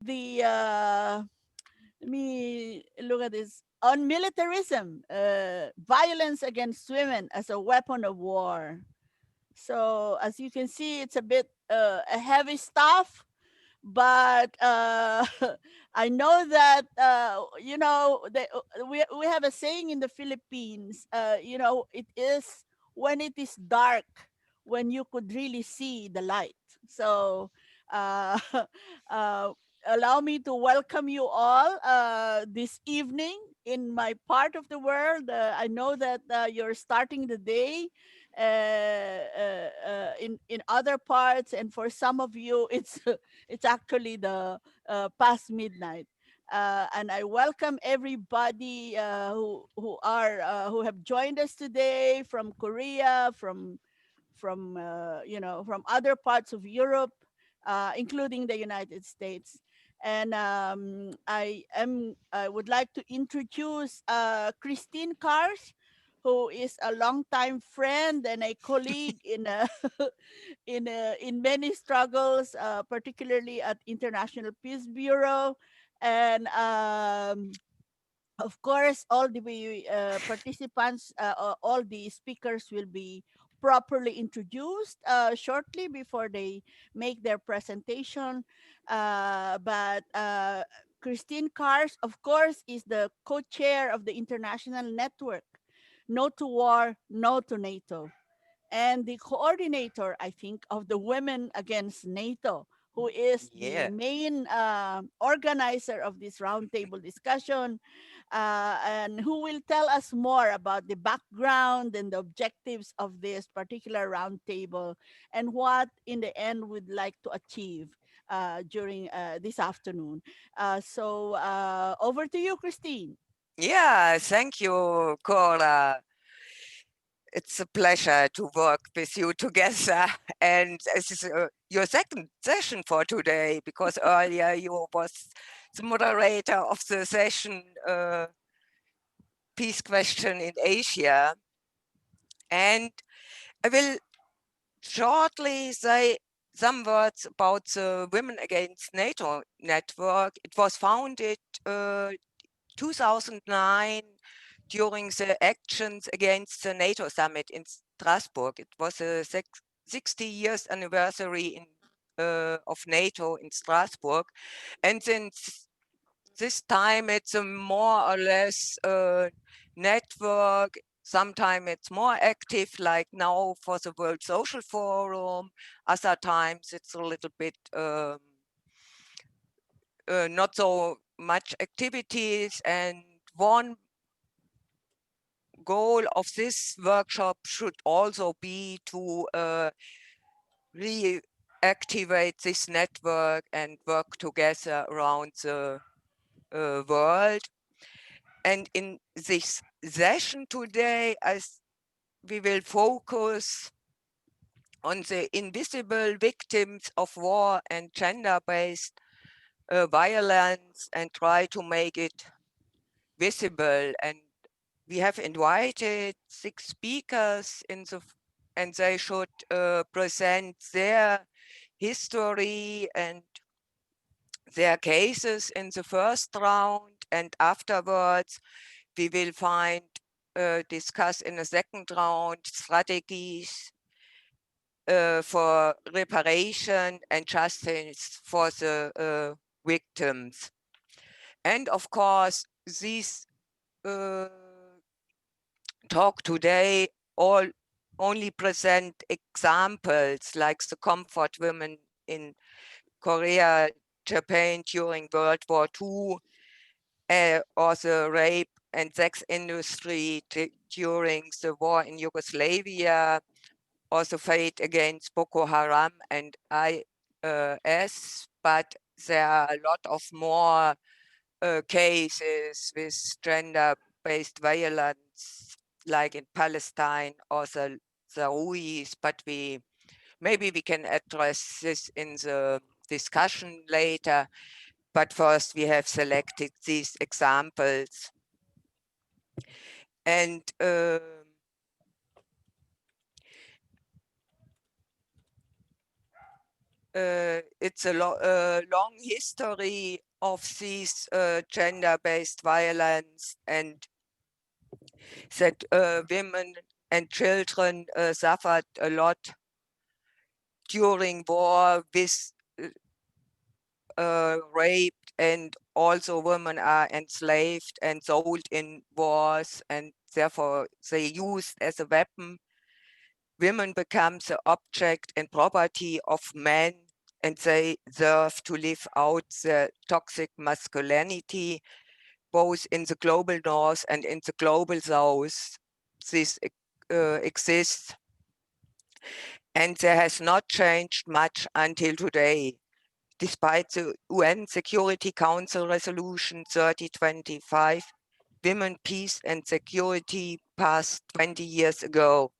the let me look at this on militarism, violence against women as a weapon of war. So as you can see, it's a bit a heavy stuff, but I know that we have a saying in the Philippines. It is when it is dark when you could really see the light. So uh, uh, allow me to welcome you all this evening in my part of the world. I know that you're starting the day in other parts, and for some of you, it's actually the past midnight. And I welcome everybody who have joined us today from Korea, from other parts of Europe, including the United States. And I would like to introduce Christine Kars, who is a longtime friend and a colleague in many struggles, particularly at International Peace Bureau. And of course, all the participants, all the speakers will be properly introduced shortly before they make their presentation. But Christine Kars, of course, is the co-chair of the international network, No to War, No to NATO, and the coordinator, I think, of the Women Against NATO, who is the Yeah. main organizer of this roundtable discussion, and who will tell us more about the background and the objectives of this particular roundtable and what, in the end, we'd like to achieve during this afternoon. So over to you, Christine. Yeah, thank you, Cora. It's a pleasure to work with you together. And this is your second session for today, because earlier you was the moderator of the session Peace Question in Asia. And I will shortly say some words about the Women Against NATO network. It was founded 2009 during the actions against the NATO summit in Strasbourg. It was a 60 years anniversary of NATO in Strasbourg. And since this time, it's a more or less network. Sometimes it's more active, like now for the World Social Forum. Other times it's a little bit not so much activities. And one goal of this workshop should also be to reactivate this network and work together around the world. And in this session today, we will focus on the invisible victims of war and gender-based violence and try to make it visible. And we have invited 6 speakers and they should present their history and their cases in the first round, and afterwards we will discuss in the second round strategies for reparation and justice for the victims. And of course, these talk today all only present examples like the comfort women in Korea, Japan during World War II, or the rape and sex industry during the war in Yugoslavia, or the fight against Boko Haram and IS, but there are a lot of more cases with gender-based violence, like in Palestine or the Ruiz, but maybe we can address this in the discussion later. But first, we have selected these examples. And it's a long history of these gender-based violence, and that women and children suffered a lot during war with raped, and also women are enslaved and sold in wars, and therefore they used as a weapon. Women become the object and property of men, and they deserve to live out the toxic masculinity, both in the global north and in the global south. This exists, and there has not changed much until today. Despite the UN Security Council Resolution 3025, Women, Peace and Security passed 20 years ago.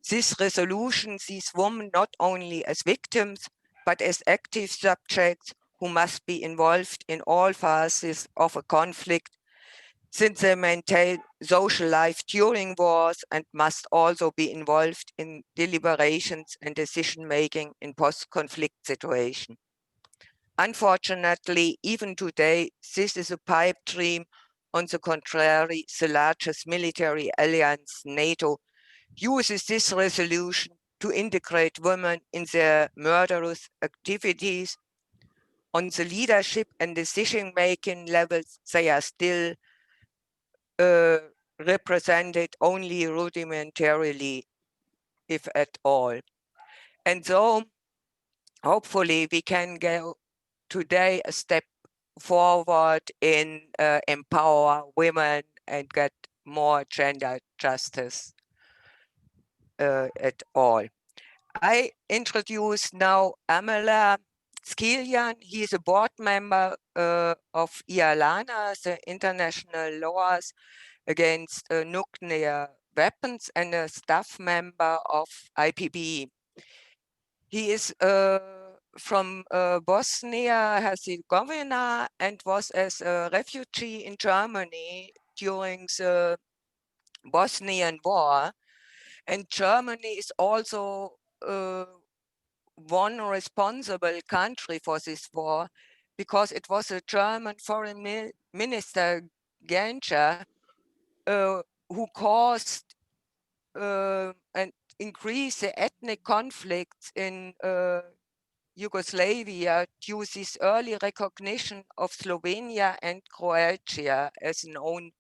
This resolution sees women not only as victims, but as active subjects who must be involved in all phases of a conflict, since they maintain social life during wars and must also be involved in deliberations and decision-making in post-conflict situations. Unfortunately, even today, this is a pipe dream. On the contrary, the largest military alliance, NATO, uses this resolution to integrate women in their murderous activities. On the leadership and decision-making levels, they are still represented only rudimentarily, if at all. And so, hopefully, we can go today a step forward in empower women and get more gender justice at all. I introduce now Amela Skiljan. He is a board member of IALANA, the international laws against nuclear weapons, and a staff member of IPB. He is from Bosnia, Herzegovina, and was as a refugee in Germany during the Bosnian War. And Germany is also one responsible country for this war, because it was a German foreign minister, Genscher, who caused and increased the ethnic conflicts in Yugoslavia due to this early recognition of Slovenia and Croatia as an own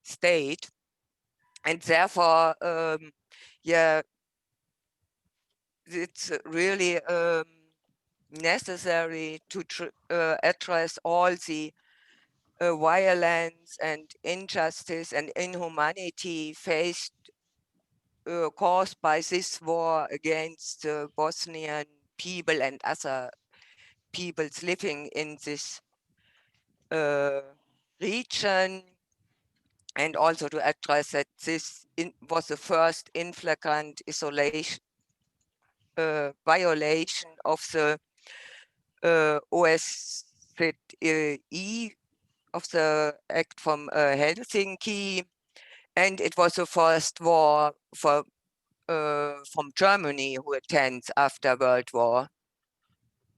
state. And therefore, yeah, it's really necessary to address all the violence and injustice and inhumanity faced caused by this war against the Bosnian people and other peoples living in this region, and also to address that this was the first in flagrant isolation violation of the OSCE, of the Act from Helsinki, and it was the first war for from Germany who attends after World War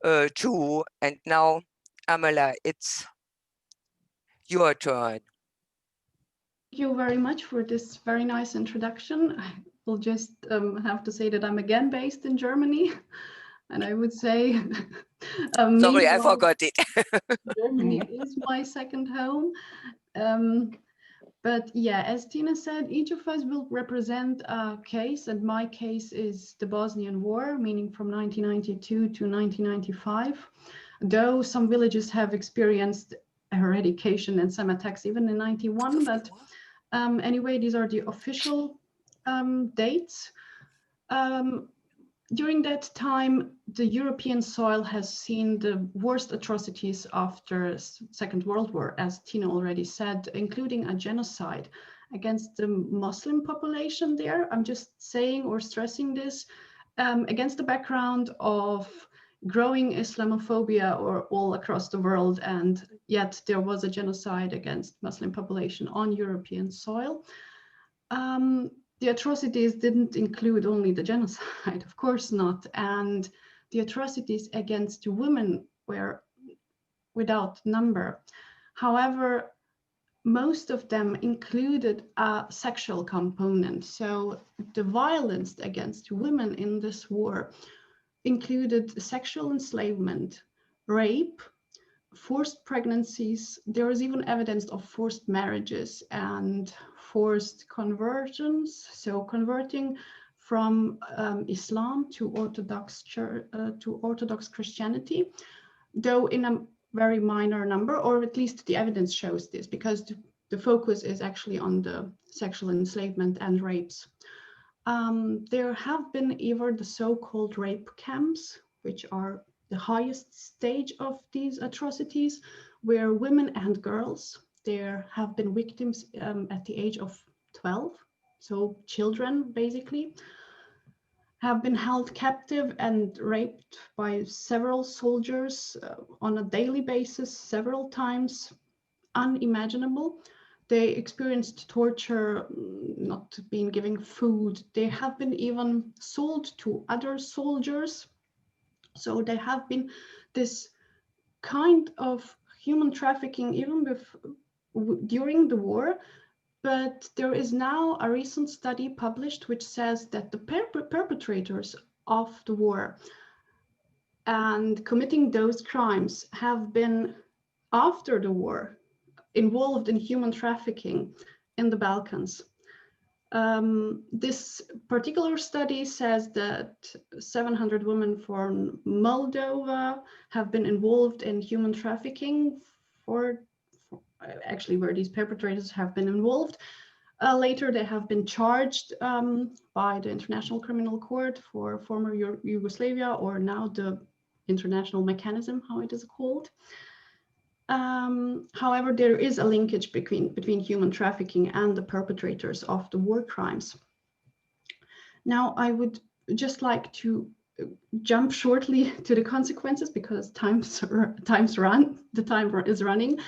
II. And now, Amela, it's your turn. Thank you very much for this very nice introduction. I will just have to say that I'm again based in Germany, and I would say sorry, I forgot it. Germany is my second home. But yeah, as Tina said, each of us will represent a case, and my case is the Bosnian War, meaning from 1992 to 1995. Though some villages have experienced eradication and some attacks even in 91, but anyway, these are the official dates. During that time, the European soil has seen the worst atrocities after Second World War, as Tina already said, including a genocide against the Muslim population there. I'm just saying or stressing this against the background of growing Islamophobia all across the world, and yet there was a genocide against Muslim population on European soil. The atrocities didn't include only the genocide, of course not. And the atrocities against women were without number. However, most of them included a sexual component. So the violence against women in this war included sexual enslavement, rape, forced pregnancies. There is even evidence of forced marriages and forced conversions. So converting from Islam to Orthodox Christianity, though in a very minor number, or at least the evidence shows this, because the focus is actually on the sexual enslavement and rapes. There have been either the so-called rape camps, which are the highest stage of these atrocities, where women and girls, there have been victims at the age of 12, so children basically, have been held captive and raped by several soldiers on a daily basis, several times, unimaginable. They experienced torture, not being given food. They have been even sold to other soldiers. So they have been this kind of human trafficking even during the war. But there is now a recent study published which says that the perpetrators of the war and committing those crimes have been, after the war, involved in human trafficking in the Balkans. This particular study says that 700 women from Moldova have been involved in human trafficking for actually where these perpetrators have been involved. Later, they have been charged by the International Criminal Court for former Yugoslavia, or now the International Mechanism, how it is called. However, there is a linkage between human trafficking and the perpetrators of the war crimes. Now, I would just like to jump shortly to the consequences because the time is running.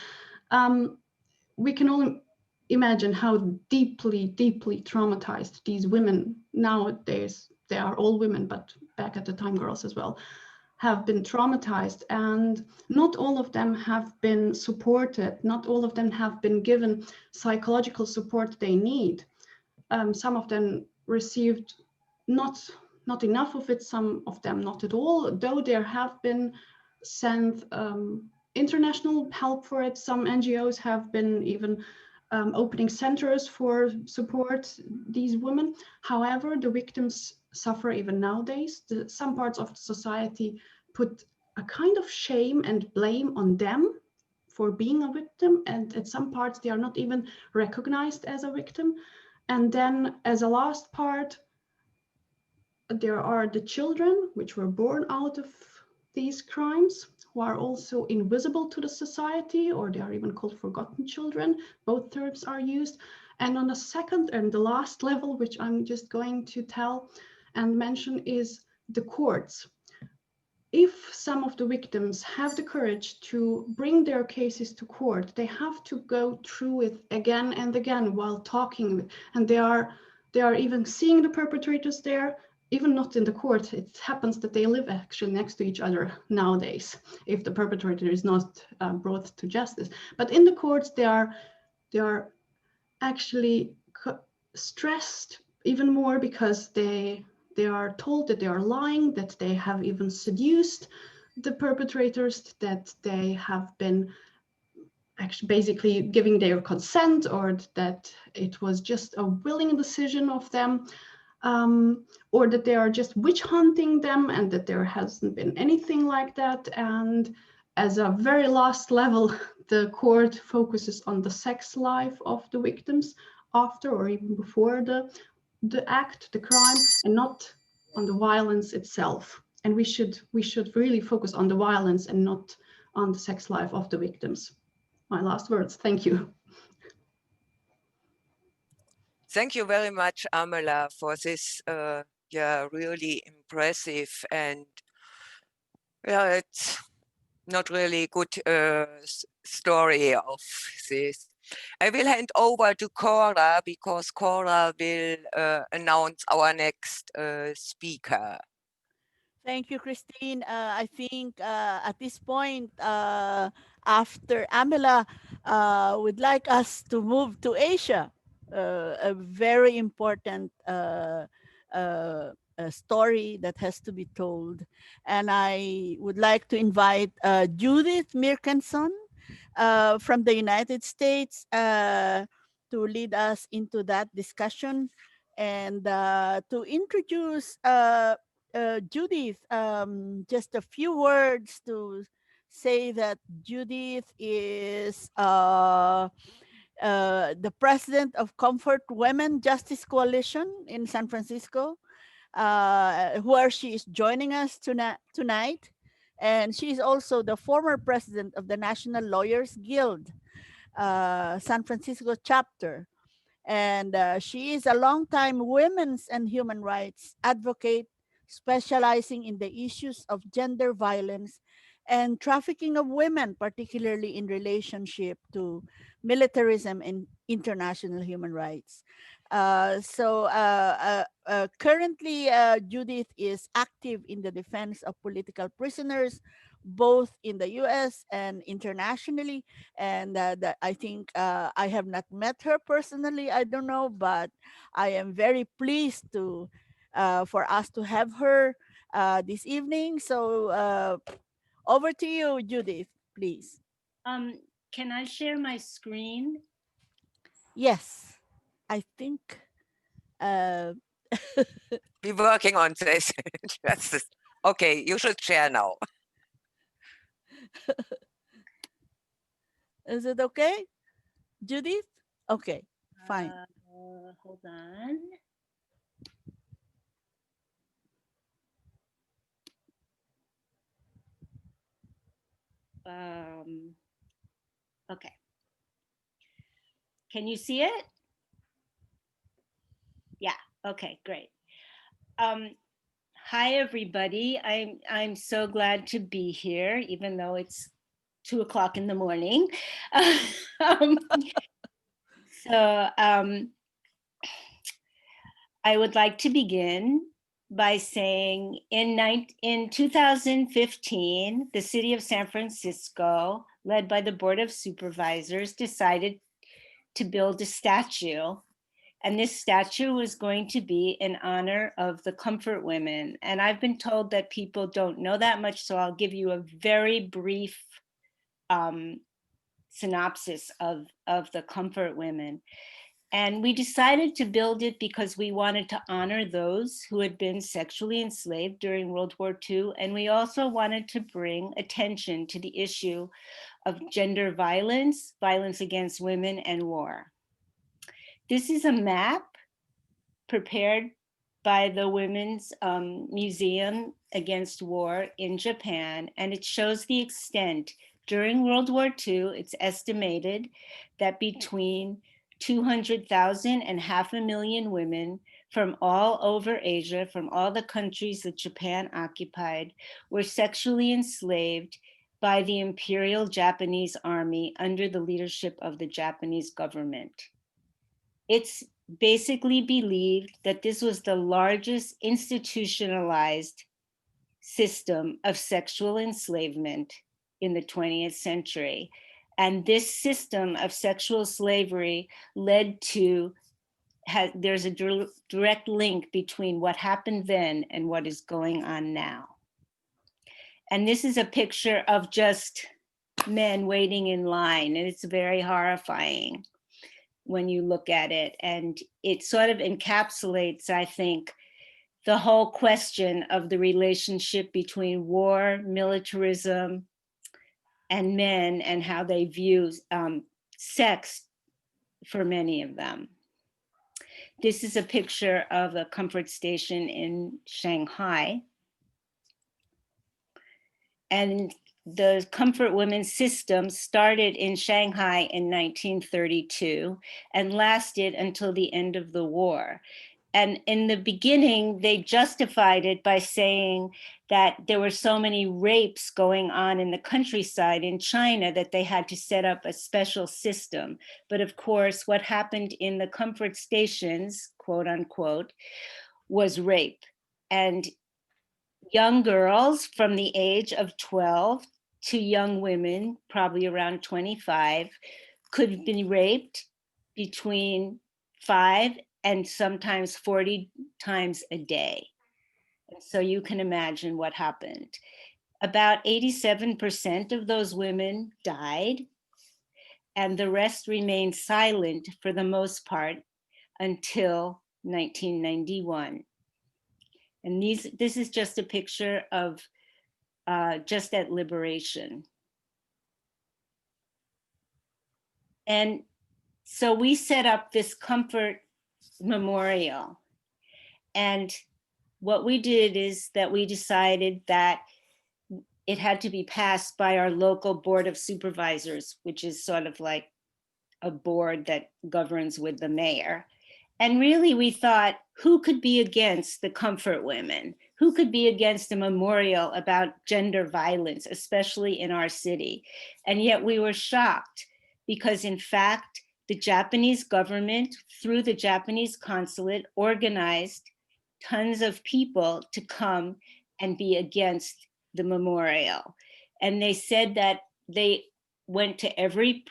We can only imagine how deeply, deeply traumatized these women nowadays, they are all women, but back at the time girls as well, have been traumatized, and not all of them have been supported. Not all of them have been given psychological support they need. Some of them received not enough of it, some of them not at all, though there have been sent international help for it. Some NGOs have been even opening centers for support these women. However, the victims suffer even nowadays. Some parts of the society put a kind of shame and blame on them for being a victim, and at some parts they are not even recognized as a victim. And then as a last part, there are the children which were born out of these crimes, who are also invisible to the society, or they are even called forgotten children. Both terms are used. And on the second and the last level, which I'm just going to tell and mention, is the courts. If some of the victims have the courage to bring their cases to court, they have to go through it again and again while talking, and they are even seeing the perpetrators there. Even not in the court, it happens that they live actually next to each other nowadays, if the perpetrator is not brought to justice. But in the courts, they are actually stressed even more because they are told that they are lying, that they have even seduced the perpetrators, that they have been actually basically giving their consent, or that it was just a willing decision of them. Or that they are just witch hunting them, and that there hasn't been anything like that. And as a very last level, the court focuses on the sex life of the victims after or even before the act, the crime, and not on the violence itself. And we should really focus on the violence and not on the sex life of the victims. My last words. Thank you. Thank you very much, Amela, for this really impressive and it's not really good story of this. I will hand over to Cora because Cora will announce our next speaker. Thank you, Christine. I think at this point, after Amela, would like us to move to Asia, a very important story that has to be told. And I would like to invite Judith Mirkinson from the United States to lead us into that discussion and to introduce Judith, just a few words to say that Judith is the president of Comfort Women Justice Coalition in San Francisco, where she is joining us tonight. And she is also the former president of the National Lawyers Guild, San Francisco chapter. And she is a longtime women's and human rights advocate specializing in the issues of gender violence and trafficking of women, particularly in relationship to militarism and international human rights. Currently, Judith is active in the defense of political prisoners, both in the US and internationally. And I think I have not met her personally. I don't know, but I am very pleased to for us to have her this evening. So over to you, Judith, please. Um, can I share my screen? Yes, I think. Uh, We're working on this. Okay, you should share now. is it okay, Judith? Okay, fine. Hold on. Okay. Can you see it? Yeah. Okay, great. Hi, everybody. I'm so glad to be here, even though it's 2 o'clock in the morning. I would like to begin by saying in 2015, the city of San Francisco, led by the Board of Supervisors, decided to build a statue. And this statue was going to be in honor of the Comfort Women. And I've been told that people don't know that much, so I'll give you a very brief synopsis of the Comfort Women. And we decided to build it because we wanted to honor those who had been sexually enslaved during World War II. And we also wanted to bring attention to the issue of gender violence, violence against women, and war. This is a map prepared by the Women's Museum Against War in Japan, and it shows the extent. During World War II, it's estimated that between 200,000 and 500,000 women from all over Asia, from all the countries that Japan occupied, were sexually enslaved by the Imperial Japanese Army under the leadership of the Japanese government. It's basically believed that this was the largest institutionalized system of sexual enslavement in the 20th century. And this system of sexual slavery led to, there's a direct link between what happened then and what is going on now. And this is a picture of just men waiting in line, and it's very horrifying when you look at it. And it sort of encapsulates, I think, the whole question of the relationship between war, militarism, and men, and how they view sex for many of them. This is a picture of a comfort station in Shanghai. And the Comfort Women system started in Shanghai in 1932 and lasted until the end of the war. And in the beginning, they justified it by saying that there were so many rapes going on in the countryside in China that they had to set up a special system. But of course, what happened in the comfort stations, quote unquote, was rape. And young girls from the age of 12 to young women, probably around 25, could be raped between 5 and sometimes 40 times a day. So you can imagine what happened. About 87% of those women died, and the rest remained silent for the most part until 1991. And this is just a picture of just at liberation. And so we set up this comfort memorial. And what we did is that we decided that it had to be passed by our local board of supervisors, which is sort of like a board that governs with the mayor. And really we thought, who could be against the comfort women? Who could be against a memorial about gender violence, especially in our city? And yet we were shocked because in fact, the Japanese government, through the Japanese consulate, organized tons of people to come and be against the memorial. And they said that they went to every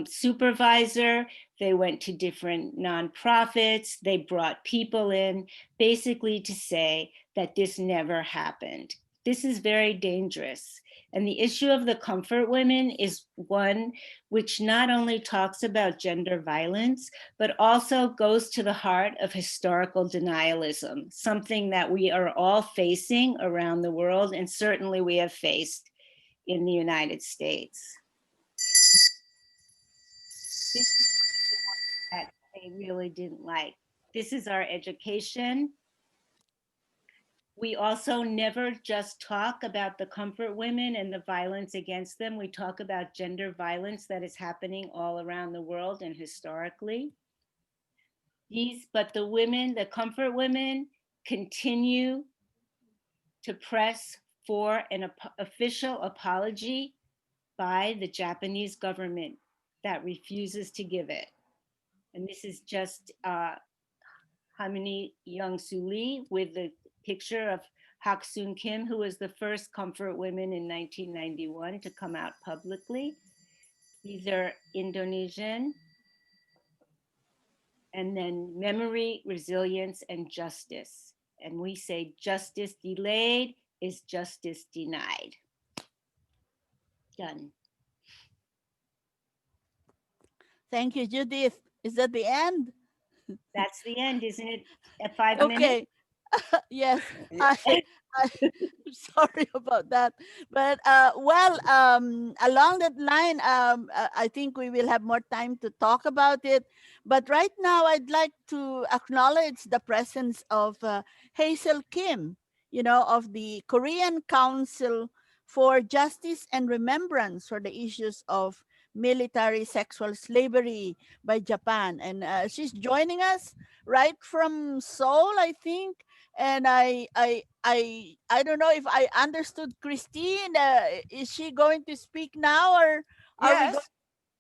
supervisor, they went to different nonprofits, they brought people in, basically to say that this never happened. This is very dangerous. And the issue of the comfort women is one which not only talks about gender violence, but also goes to the heart of historical denialism, something that we are all facing around the world, and certainly we have faced in the United States. This is the one that they really didn't like. This is our education. We also never just talk about the comfort women and the violence against them. We talk about gender violence that is happening all around the world and historically. But the women, the comfort women, continue to press for an official apology by the Japanese government that refuses to give it. And this is just Hamini Young-Soo Lee with the picture of Hak Soon Kim, who was the first comfort women in 1991 to come out publicly. These are Indonesian. And then memory, resilience, and justice. And we say justice delayed is justice denied. Done. Thank you, Judith. Is that the end? That's the end, isn't it? At 5 minutes? Okay. Yes. I'm sorry about that. But along that line, I think we will have more time to talk about it. But right now, I'd like to acknowledge the presence of Hazel Kim, of the Korean Council for Justice and Remembrance for the issues of military sexual slavery by Japan. And she's joining us right from Seoul, I think. And I don't know if I understood Christine. Is she going to speak now, or are we Yes. going?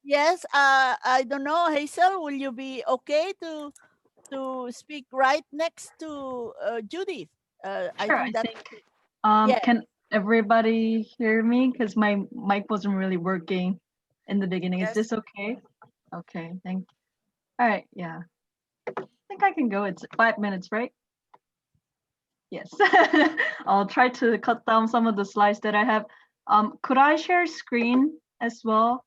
Yes. I don't know. Hazel, will you be okay to speak right next to Judith? I Sure, think I that. think. Yeah. Can everybody hear me? Because my mic wasn't really working in the beginning. Is Yes. this okay? Okay, thank you. All right, yeah. I think I can go. It's 5 minutes, right? Yes. I'll try to cut down some of the slides that I have. Could I share screen as well?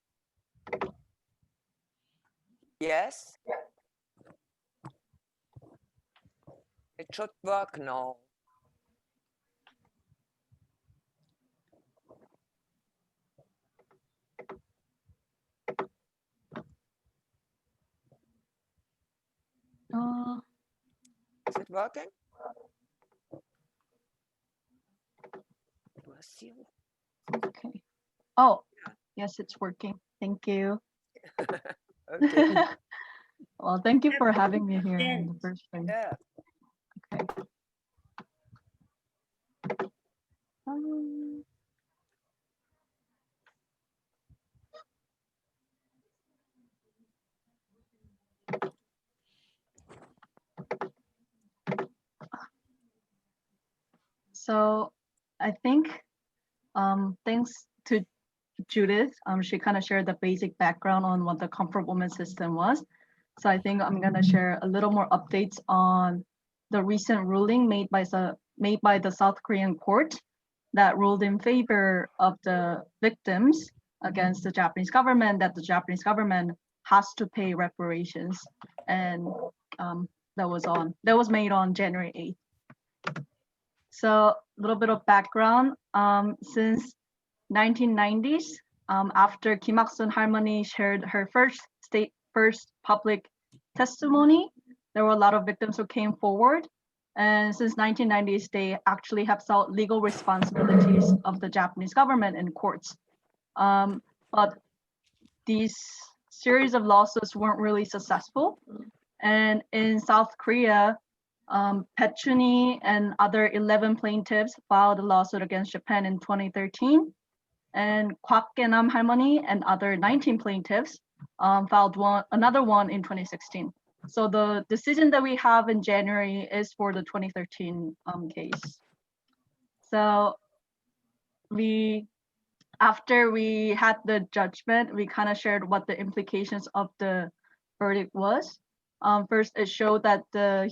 Yes. It should work now. Is it working? Okay. Oh, yes, it's working. Thank you. Okay. Well, thank you for having me here in the first place. Yeah. Okay. So I think thanks to Judith, she kind of shared the basic background on what the comfort woman system was. So I think I'm gonna share a little more updates on the recent ruling made by the South Korean court that ruled in favor of the victims against the Japanese government, that the Japanese government has to pay reparations, and that was made on January 8th. So a little bit of background. Since 1990s, after Kim Il-sung Harmony shared her first public testimony, there were a lot of victims who came forward. And since 1990s, they actually have sought legal responsibilities of the Japanese government in courts. But these series of lawsuits weren't really successful. And in South Korea, Bechon and other 11 plaintiffs filed a lawsuit against Japan in 2013. And Kwak Nam Harmony and other 19 plaintiffs filed another one in 2016. So the decision that we have in January is for the 2013 case. So after we had the judgment, we kind of shared what the implications of the verdict was. First, it showed that the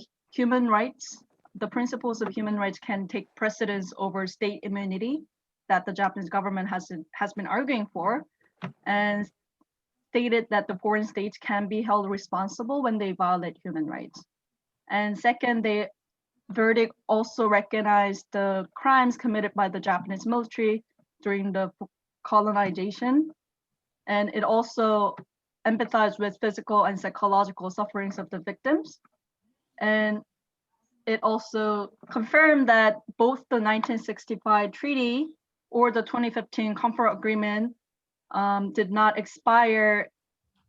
principles of human rights can take precedence over state immunity that the Japanese government has been arguing for, and stated that the foreign states can be held responsible when they violate human rights. And second, the verdict also recognized the crimes committed by the Japanese military during the colonization, and it also empathized with physical and psychological sufferings of the victims. And it also confirmed that both the 1965 treaty or the 2015 comfort agreement did not expire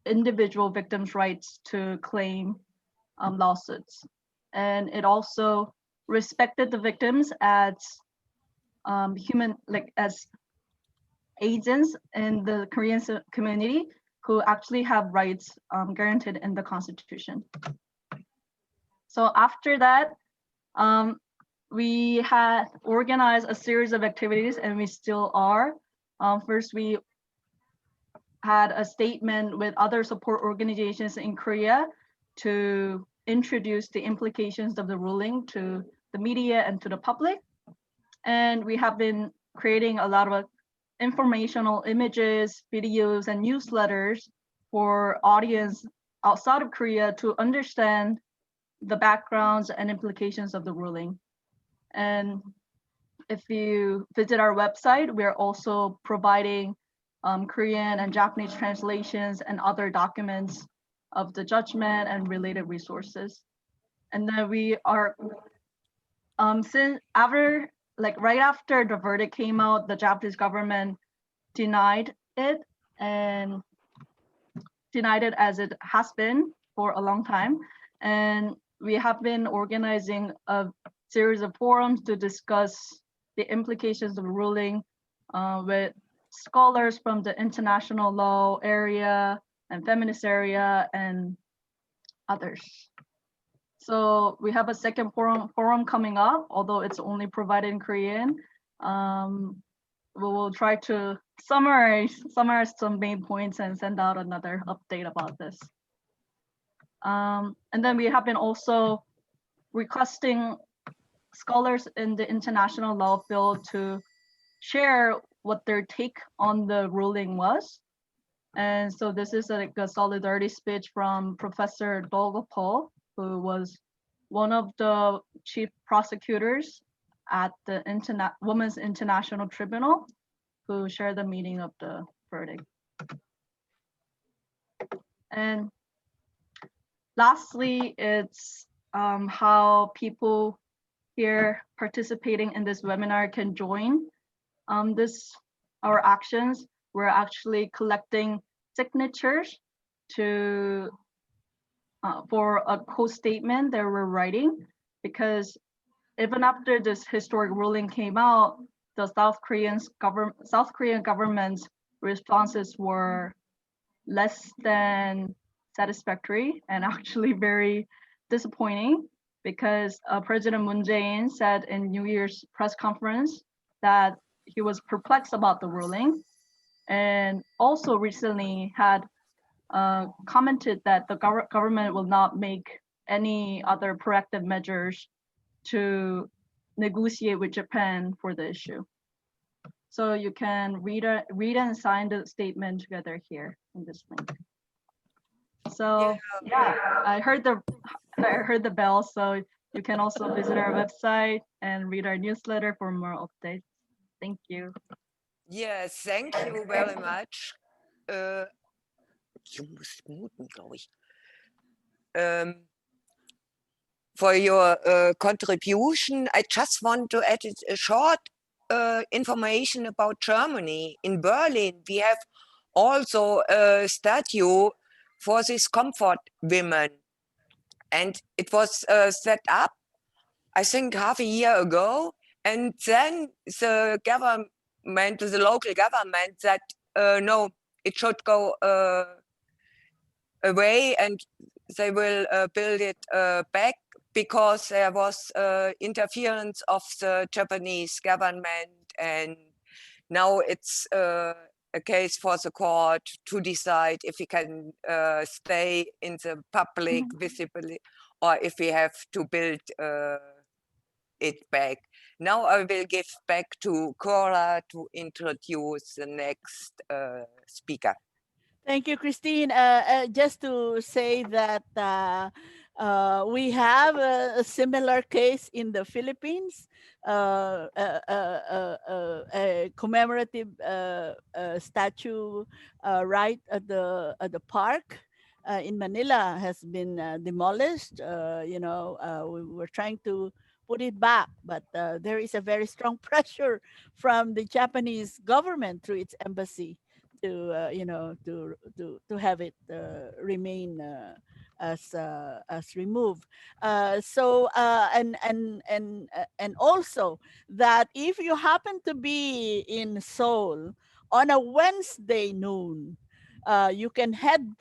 individual victims' rights to claim lawsuits. And it also respected the victims as as agents in the Korean community who actually have rights guaranteed in the Constitution. So after that, we had organized a series of activities, and we still are. First, we had a statement with other support organizations in Korea to introduce the implications of the ruling to the media and to the public. And we have been creating a lot of informational images, videos, and newsletters for audience outside of Korea to understand the backgrounds and implications of the ruling. And if you visit our website, we're also providing Korean and Japanese translations and other documents of the judgment and related resources. And then we are, right after the verdict came out, the Japanese government denied it as it has been for a long time. And we have been organizing a series of forums to discuss the implications of the ruling with scholars from the international law area and feminist area and others. So we have a second forum coming up, although it's only provided in Korean. We will try to summarize some main points and send out another update about this. And then we have been also requesting scholars in the international law field to share what their take on the ruling was. And so this is like a solidarity speech from Professor Dolgopol, who was one of the chief prosecutors at the Women's International Tribunal, who shared the meaning of the verdict. And lastly, it's how people here participating in this webinar can join our actions. We're actually collecting signatures for a co-statement that we're writing, because even after this historic ruling came out, the South Korean government's responses were less than satisfactory and actually very disappointing, because President Moon Jae-in said in New Year's press conference that he was perplexed about the ruling, and also recently had commented that the government will not make any other proactive measures to negotiate with Japan for the issue. So you can read and sign the statement together here in this link. So yeah, I heard the bell. So you can also visit our website and read our newsletter for more updates. Thank you. Yes, thank you very much. You must muten, glaube ich. For your contribution. I just want to add a short information about Germany. In Berlin, we have also a statue for these comfort women. And it was set up, I think, half a year ago. And then the government, the local government said, no, it should go away and they will build it back, because there was interference of the Japanese government, and now it's a case for the court to decide if we can stay in the public visibly or if we have to build it back. Now I will give back to Cora to introduce the next speaker. Thank you, Christine. Just to say that we have a similar case in the Philippines, a commemorative statue right at the park in Manila has been demolished. We were trying to put it back, but there is a very strong pressure from the Japanese government through its embassy to have it remain as removed. And also that if you happen to be in Seoul on a Wednesday noon, you can head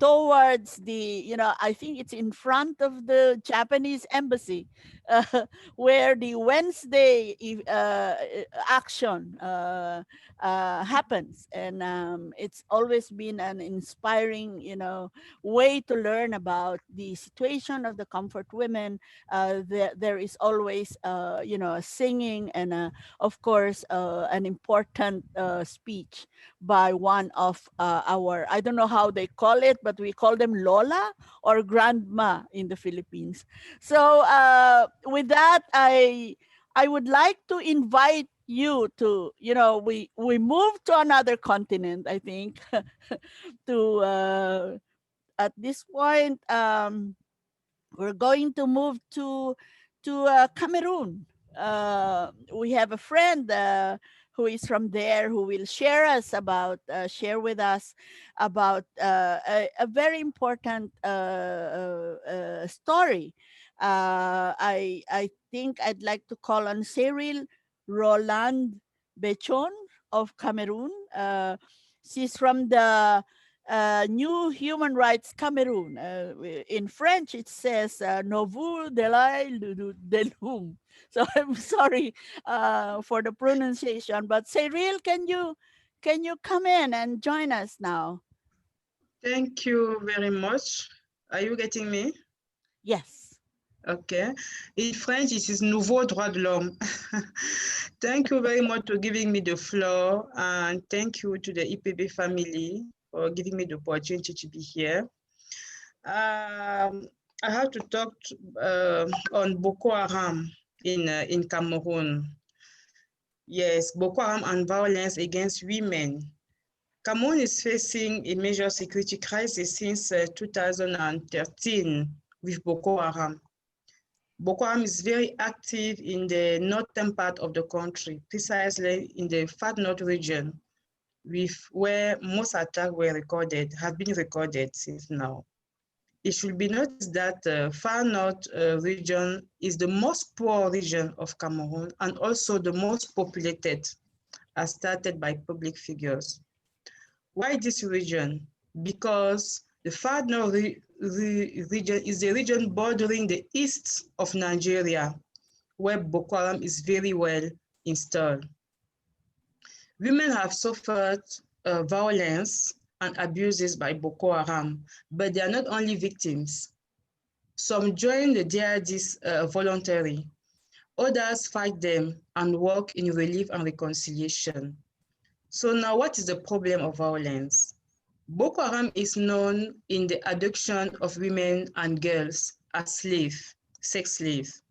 towards the, I think it's in front of the Japanese embassy, where the Wednesday action happens. And it's always been an inspiring, way to learn about the situation of the comfort women. There is always, singing and, of course, an important speech by one of our, I don't know how they call it, but we call them Lola or Grandma in the Philippines. So with that, I would like to invite you to, we moved to another continent, I think, to at this point, we're going to move to Cameroon. We have a friend who is from there who will share with us about a very important story. I think I'd like to call on Cyrille Rolande Bechon of Cameroon. She's from the New Human Rights Cameroon. In French, it says Nouveaux de l'Homme. So I'm sorry for the pronunciation, but Cyrille, can you come in and join us now? Thank you very much. Are you getting me? Yes. Okay. In French, it is Nouveaux Droits de l'Homme. Thank you very much for giving me the floor, and thank you to the IPB family for giving me the opportunity to be here. I have to talk on Boko Haram in Cameroon. Yes, Boko Haram and violence against women. Cameroon is facing a major security crisis since 2013 with Boko Haram. Boko Haram is very active in the northern part of the country, precisely in the Far North region, where most attacks have been recorded since now. It should be noticed that Far North region is the most poor region of Cameroon and also the most populated, as stated by public figures. Why this region? Because the Far North region is the region bordering the east of Nigeria, where Boko Haram is very well installed. Women have suffered violence and abuses by Boko Haram, but they are not only victims. Some join the jihadists voluntarily. Others fight them and work in relief and reconciliation. So now, what is the problem of violence? Boko Haram is known in the abduction of women and girls as slaves, sex slaves.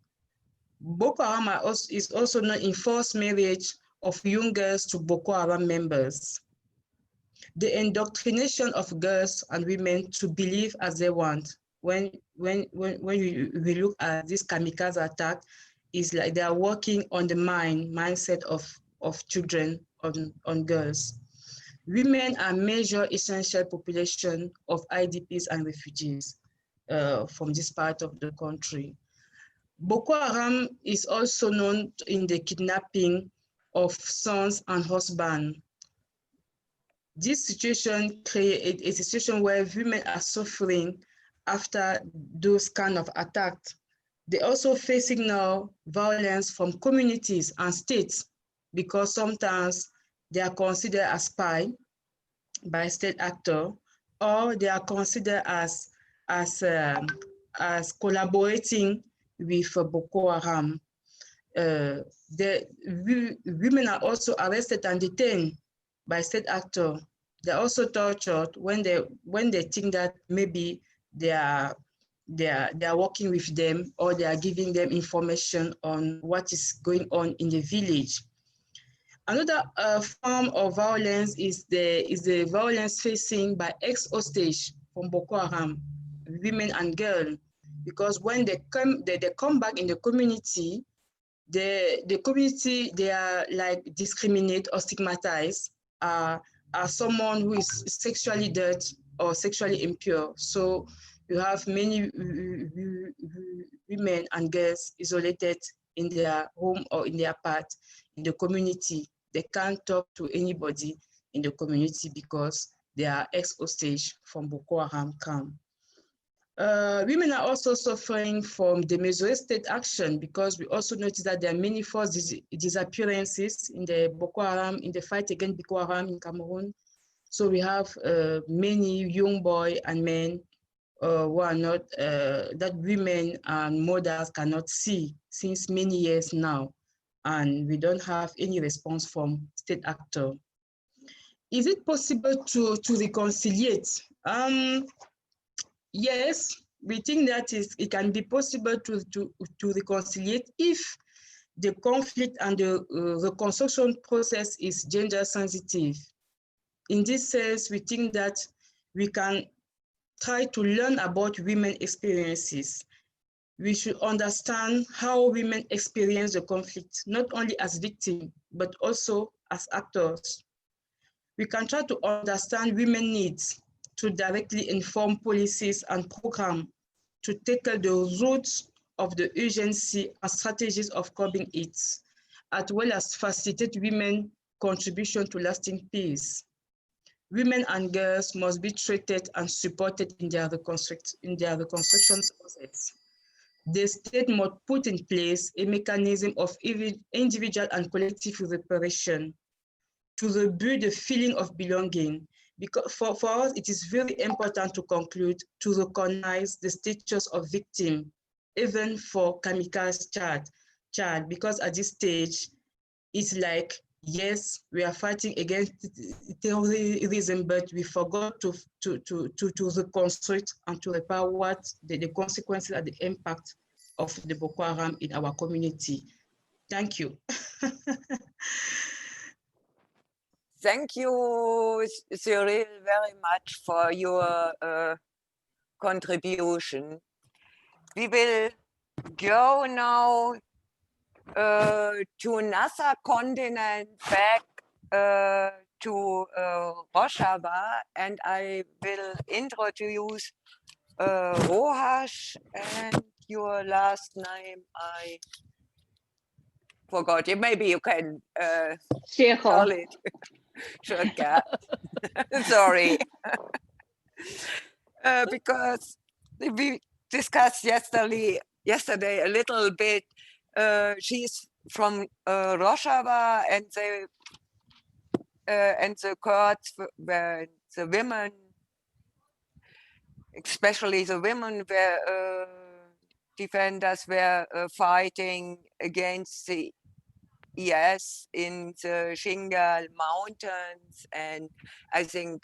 Boko Haram is also known in forced marriage of young girls to Boko Haram members. The indoctrination of girls and women to believe as they want. When we look at this kamikaze attack, is like they are working on the mindset of children, on girls. Women are major essential population of IDPs and refugees from this part of the country. Boko Haram is also known in the kidnapping of sons and husbands. This situation creates a situation where women are suffering after those kind of attacks. They're also facing now violence from communities and states because sometimes they are considered as spy by state actor, or they are considered as collaborating with Boko Haram. Women are also arrested and detained by state actor. They're also tortured when they think that maybe they are working with them, or they are giving them information on what is going on in the village. Another form of violence is the violence facing by ex-hostage from Boko Haram, women and girls, because when they come back in the community, the community, they are like discriminated or stigmatized as someone who is sexually dirty or sexually impure. So you have many women and girls isolated in their home or in their part in the community. They can't talk to anybody in the community because they are ex-hostage from Boko Haram camp. Women are also suffering from demeasured state action because we also notice that there are many forced disappearances in the Boko Haram, in the fight against Boko Haram in Cameroon. So we have many young boys and men who are not, that women and mothers cannot see since many years now, and we don't have any response from state actor. Is it possible to reconciliate? Yes, we think that it can be possible to reconciliate if the conflict and the reconstruction process is gender sensitive. In this sense, we think that we can try to learn about women's experiences. We should understand how women experience the conflict, not only as victims, but also as actors. We can try to understand women's needs to directly inform policies and programs to tackle the roots of the urgency and strategies of curbing it, as well as facilitate women's contribution to lasting peace. Women and girls must be treated and supported in their reconstruction process. The state must put in place a mechanism of individual and collective reparation to rebuild the feeling of belonging. Because for us, it is very important to conclude to recognize the status of victim, even for kamikaze child, because at this stage, it's like, yes, we are fighting against terrorism, but we forgot to reconstruct and to repair what the consequences and the impact of the Boko Haram in our community. Thank you. Thank you, Cyrille, very much for your contribution. We will go now to another continent, back to Rojava, and I will introduce Rohash, and your last name I forgot. Maybe you can call it. Sorry. Because we discussed yesterday a little bit. She's from Rojava and the Kurds, where the women, especially the women, were defenders were fighting against the IS in the Shingal Mountains. And I think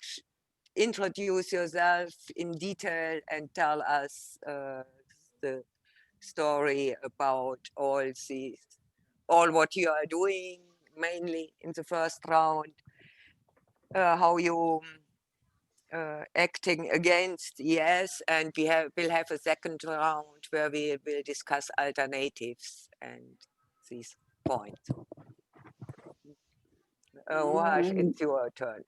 introduce yourself in detail and tell us the story about all what you are doing, mainly in the first round, how you acting against yes, and we'll have a second round where we will discuss alternatives and these points. Raj, it's your turn.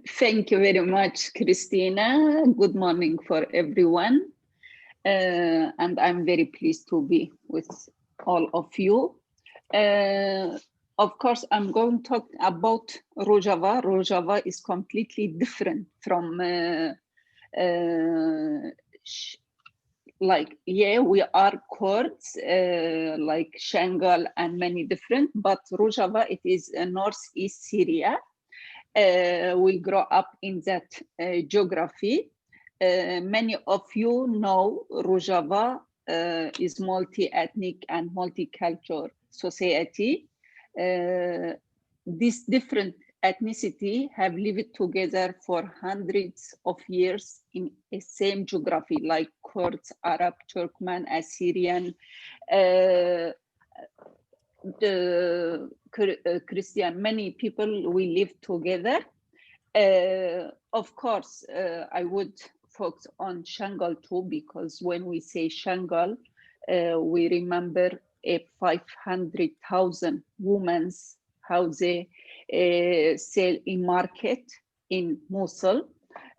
Thank you very much, Christina. Good morning for everyone. And I'm very pleased to be with all of you. Of course, I'm going to talk about Rojava. Rojava is completely different from we are Kurds, like Shangal and many different, but Rojava, it is northeast Syria. We grow up in that geography. Many of you know Rojava is multi-ethnic and multicultural society. These different ethnicity have lived together for hundreds of years in a same geography, like Kurds, Arab, Turkmen, Assyrian, the Christian, many people, we live together. Of course, I would focus on Shangal too, because when we say Shangal, we remember a 500,000 women how they sell in market in Mosul.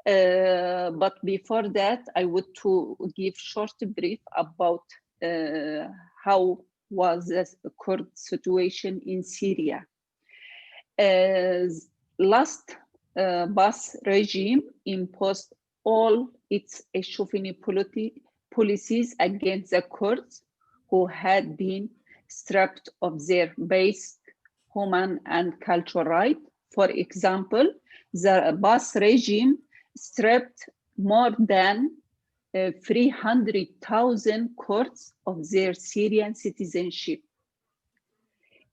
But before that, I would to give short brief about how was the Kurd situation in Syria. Last Bas regime imposed all its chauvinist policies against the Kurds who had been stripped of their basic human and cultural rights. For example, the Bas regime stripped more than 300,000 Kurds of their Syrian citizenship.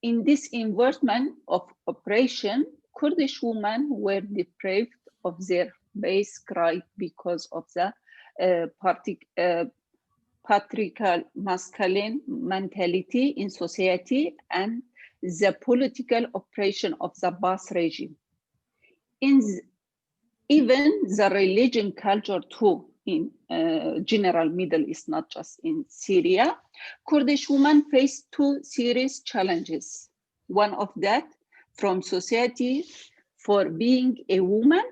In this environment of oppression, Kurdish women were deprived of their basic right because of the patriarchal masculine mentality in society and the political oppression of the Bas regime. Even the religion culture too in general Middle East, not just in Syria, Kurdish women face two serious challenges. One of that from society for being a woman,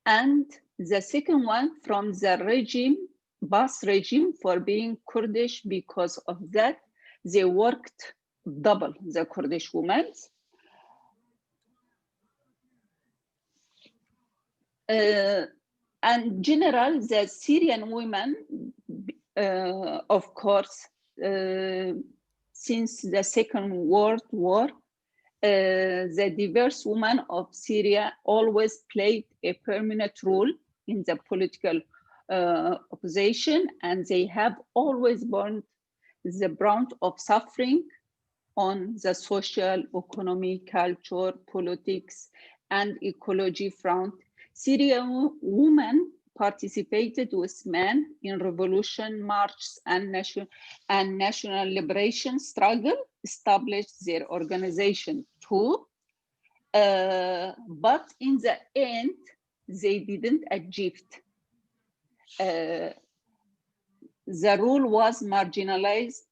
and the second one from the regime, Bas regime, for being Kurdish. Because of that, they worked double, the Kurdish women. And general, the Syrian women, of course, since the Second World War, the diverse women of Syria always played a permanent role in the political opposition, and they have always borne the brunt of suffering on the social, economic, culture, politics, and ecology front. Syrian women participated with men in revolution, marches, and national liberation struggle, established their organization too. But in the end, they didn't achieve. The rule was marginalized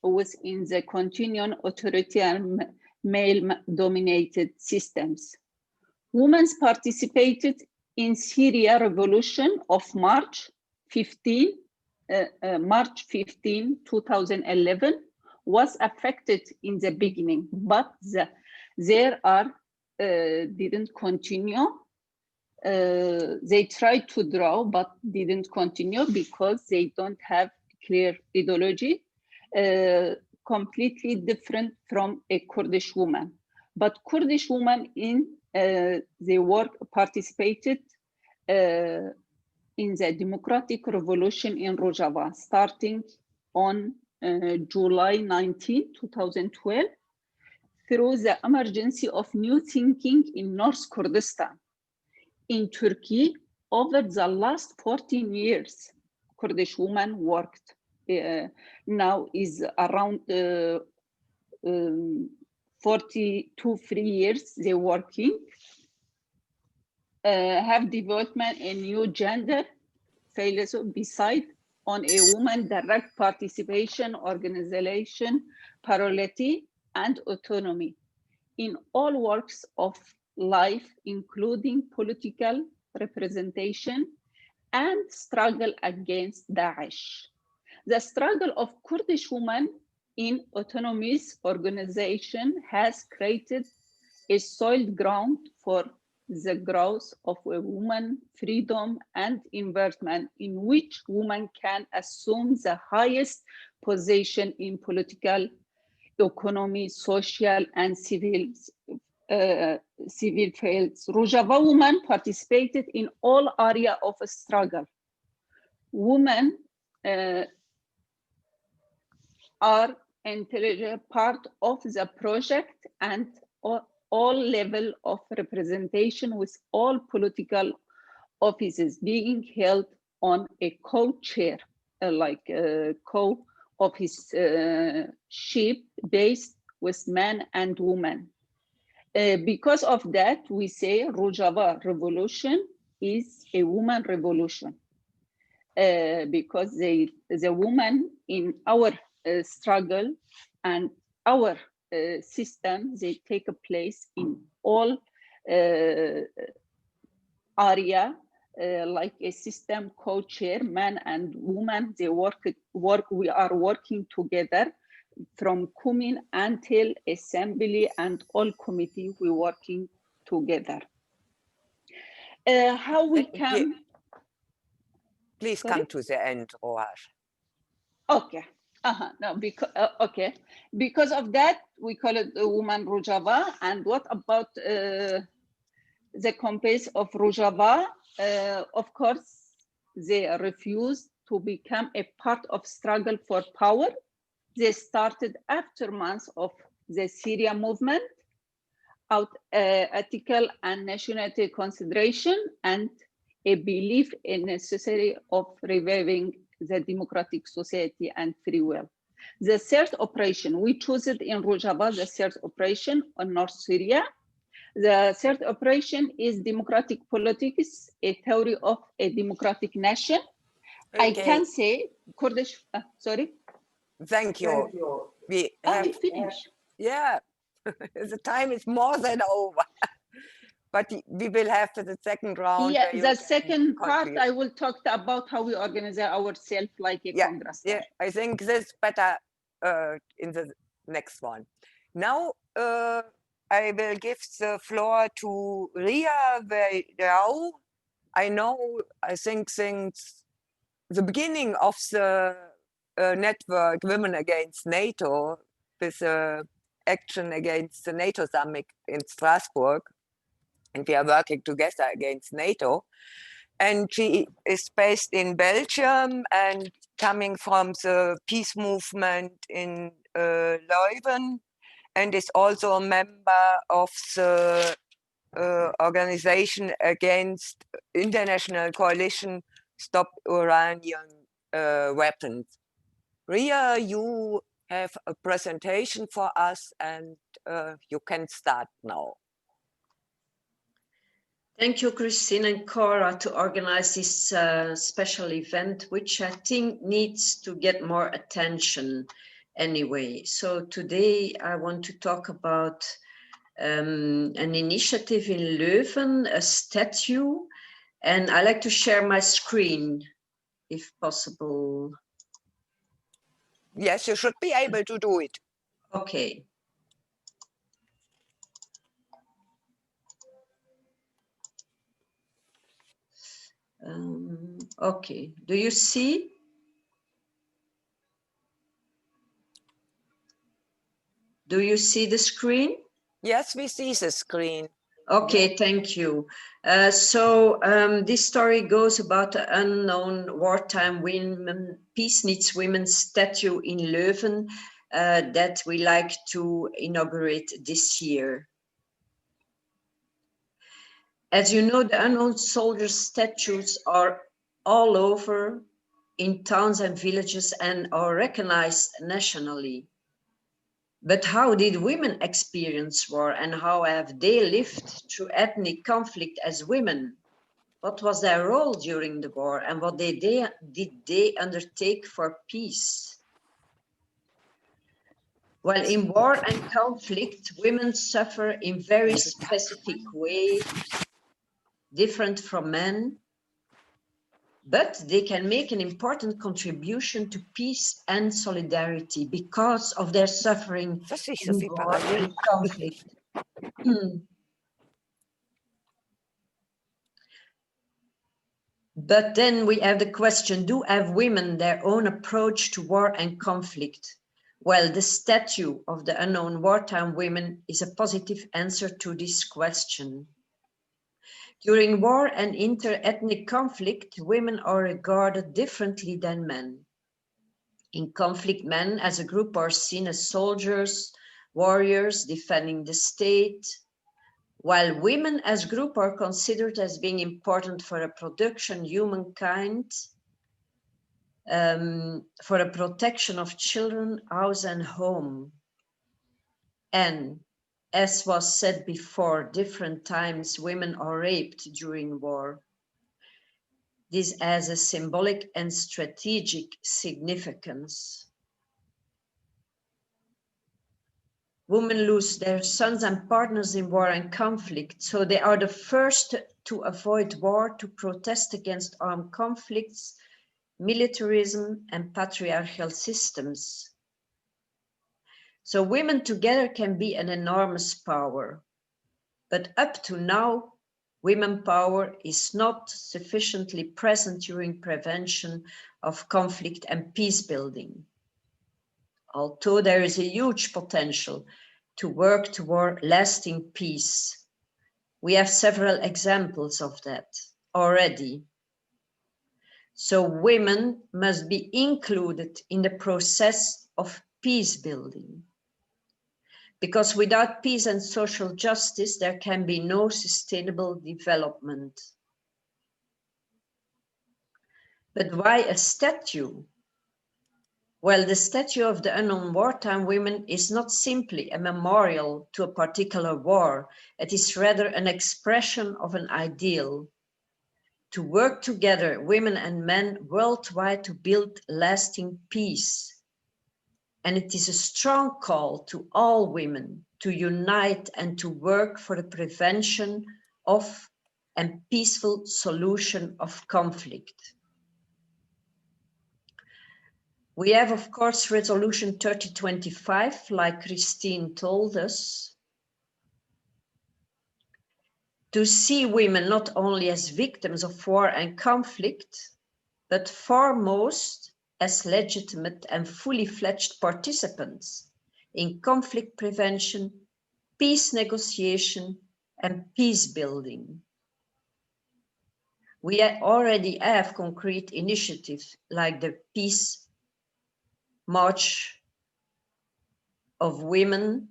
within the continuing authoritarian male-dominated systems. Women participated in Syria revolution of March 15, 2011, was affected in the beginning, but didn't continue. They tried to draw, but didn't continue because they don't have clear ideology. completely different from a Kurdish woman. But Kurdish women they work participated in the democratic revolution in Rojava, starting on July 19, 2012, through the emergency of new thinking in North Kurdistan. In Turkey, over the last 14 years, Kurdish women worked. Now is around 42-3 years they're working. Have development a new gender philosophy beside on a woman direct participation, organization, plurality, and autonomy in all walks of life, including political representation and struggle against Daesh. The struggle of Kurdish women in autonomous organization has created a solid ground for the growth of a woman freedom and investment in which women can assume the highest position in political, economy, social, and civil fields. Rojava women participated in all areas of struggle. Women are intelligent part of the project and all level of representation with all political offices being held on a co-chair, like a co-office based with men and women. Because of that, we say Rojava revolution is a woman revolution. Because the women in our struggle and our system, they take a place in all area, like a system co-chair, man and woman, they we are working together from Kumin until assembly and all committee, we working together. How we can... Please come to the end, Rohaj. Okay. No, because okay. Because of that, we call it the woman Rojava. And what about the campaigns of Rojava? Of course, they refused to become a part of struggle for power. They started after months of the Syria movement, out ethical and nationality consideration, and a belief in necessity of reviving the democratic society and free will. The third operation, we chose it in Rojava, the third operation on North Syria. The third operation is democratic politics, a theory of a democratic nation. Okay. I can say Kurdish, sorry. Thank you. We have finished. Yeah, the time is more than over. But we will have the second round. Yeah, the second part, I will talk about how we organize ourselves like a Congress. Yeah, I think this better in the next one. Now, I will give the floor to Ria Verau. I think since the beginning of the network Women Against NATO, with action against the NATO summit in Strasbourg, and we are working together against NATO. And she is based in Belgium and coming from the peace movement in Leuven, and is also a member of the organization against International Coalition Stop Iranian Weapons. Ria, you have a presentation for us, and you can start now. Thank you, Christine and Cora, to organize this special event, which I think needs to get more attention anyway. So today I want to talk about an initiative in Leuven, a statue, and I like to share my screen, if possible. Yes, you should be able to do it. Okay. Okay, do you see? Do you see the screen? Yes, we see the screen. Okay, thank you. This story goes about the unknown wartime women, Peace Needs Women statue in Leuven that we like to inaugurate this year. As you know, the unknown soldiers statues are all over in towns and villages and are recognized nationally. But how did women experience war and how have they lived through ethnic conflict as women? What was their role during the war and what did they undertake for peace? Well, in war and conflict, women suffer in very specific way, different from men, but they can make an important contribution to peace and solidarity because of their suffering in war and conflict. But then we have the question, do have women their own approach to war and conflict? Well, the statue of the unknown wartime women is a positive answer to this question. During war and inter-ethnic conflict, women are regarded differently than men. In conflict, men as a group are seen as soldiers, warriors defending the state, while women as a group are considered as being important for a production humankind, for a protection of children, house and home. And as was said before, different times women are raped during war. This has a symbolic and strategic significance. Women lose their sons and partners in war and conflict, so they are the first to avoid war, to protest against armed conflicts, militarism, and patriarchal systems. So women together can be an enormous power. But up to now, women power is not sufficiently present during prevention of conflict and peace building. Although there is a huge potential to work toward lasting peace, we have several examples of that already. So women must be included in the process of peace building. Because without peace and social justice, there can be no sustainable development. But why a statue? Well, the statue of the unknown wartime women is not simply a memorial to a particular war. It is rather an expression of an ideal. To work together, women and men worldwide, to build lasting peace. And it is a strong call to all women to unite and to work for the prevention of and peaceful solution of conflict. We have, of course, Resolution 3025, like Christine told us, to see women not only as victims of war and conflict, but foremost as legitimate and fully fledged participants in conflict prevention, peace negotiation, and peace building. We already have concrete initiatives like the Peace March of Women,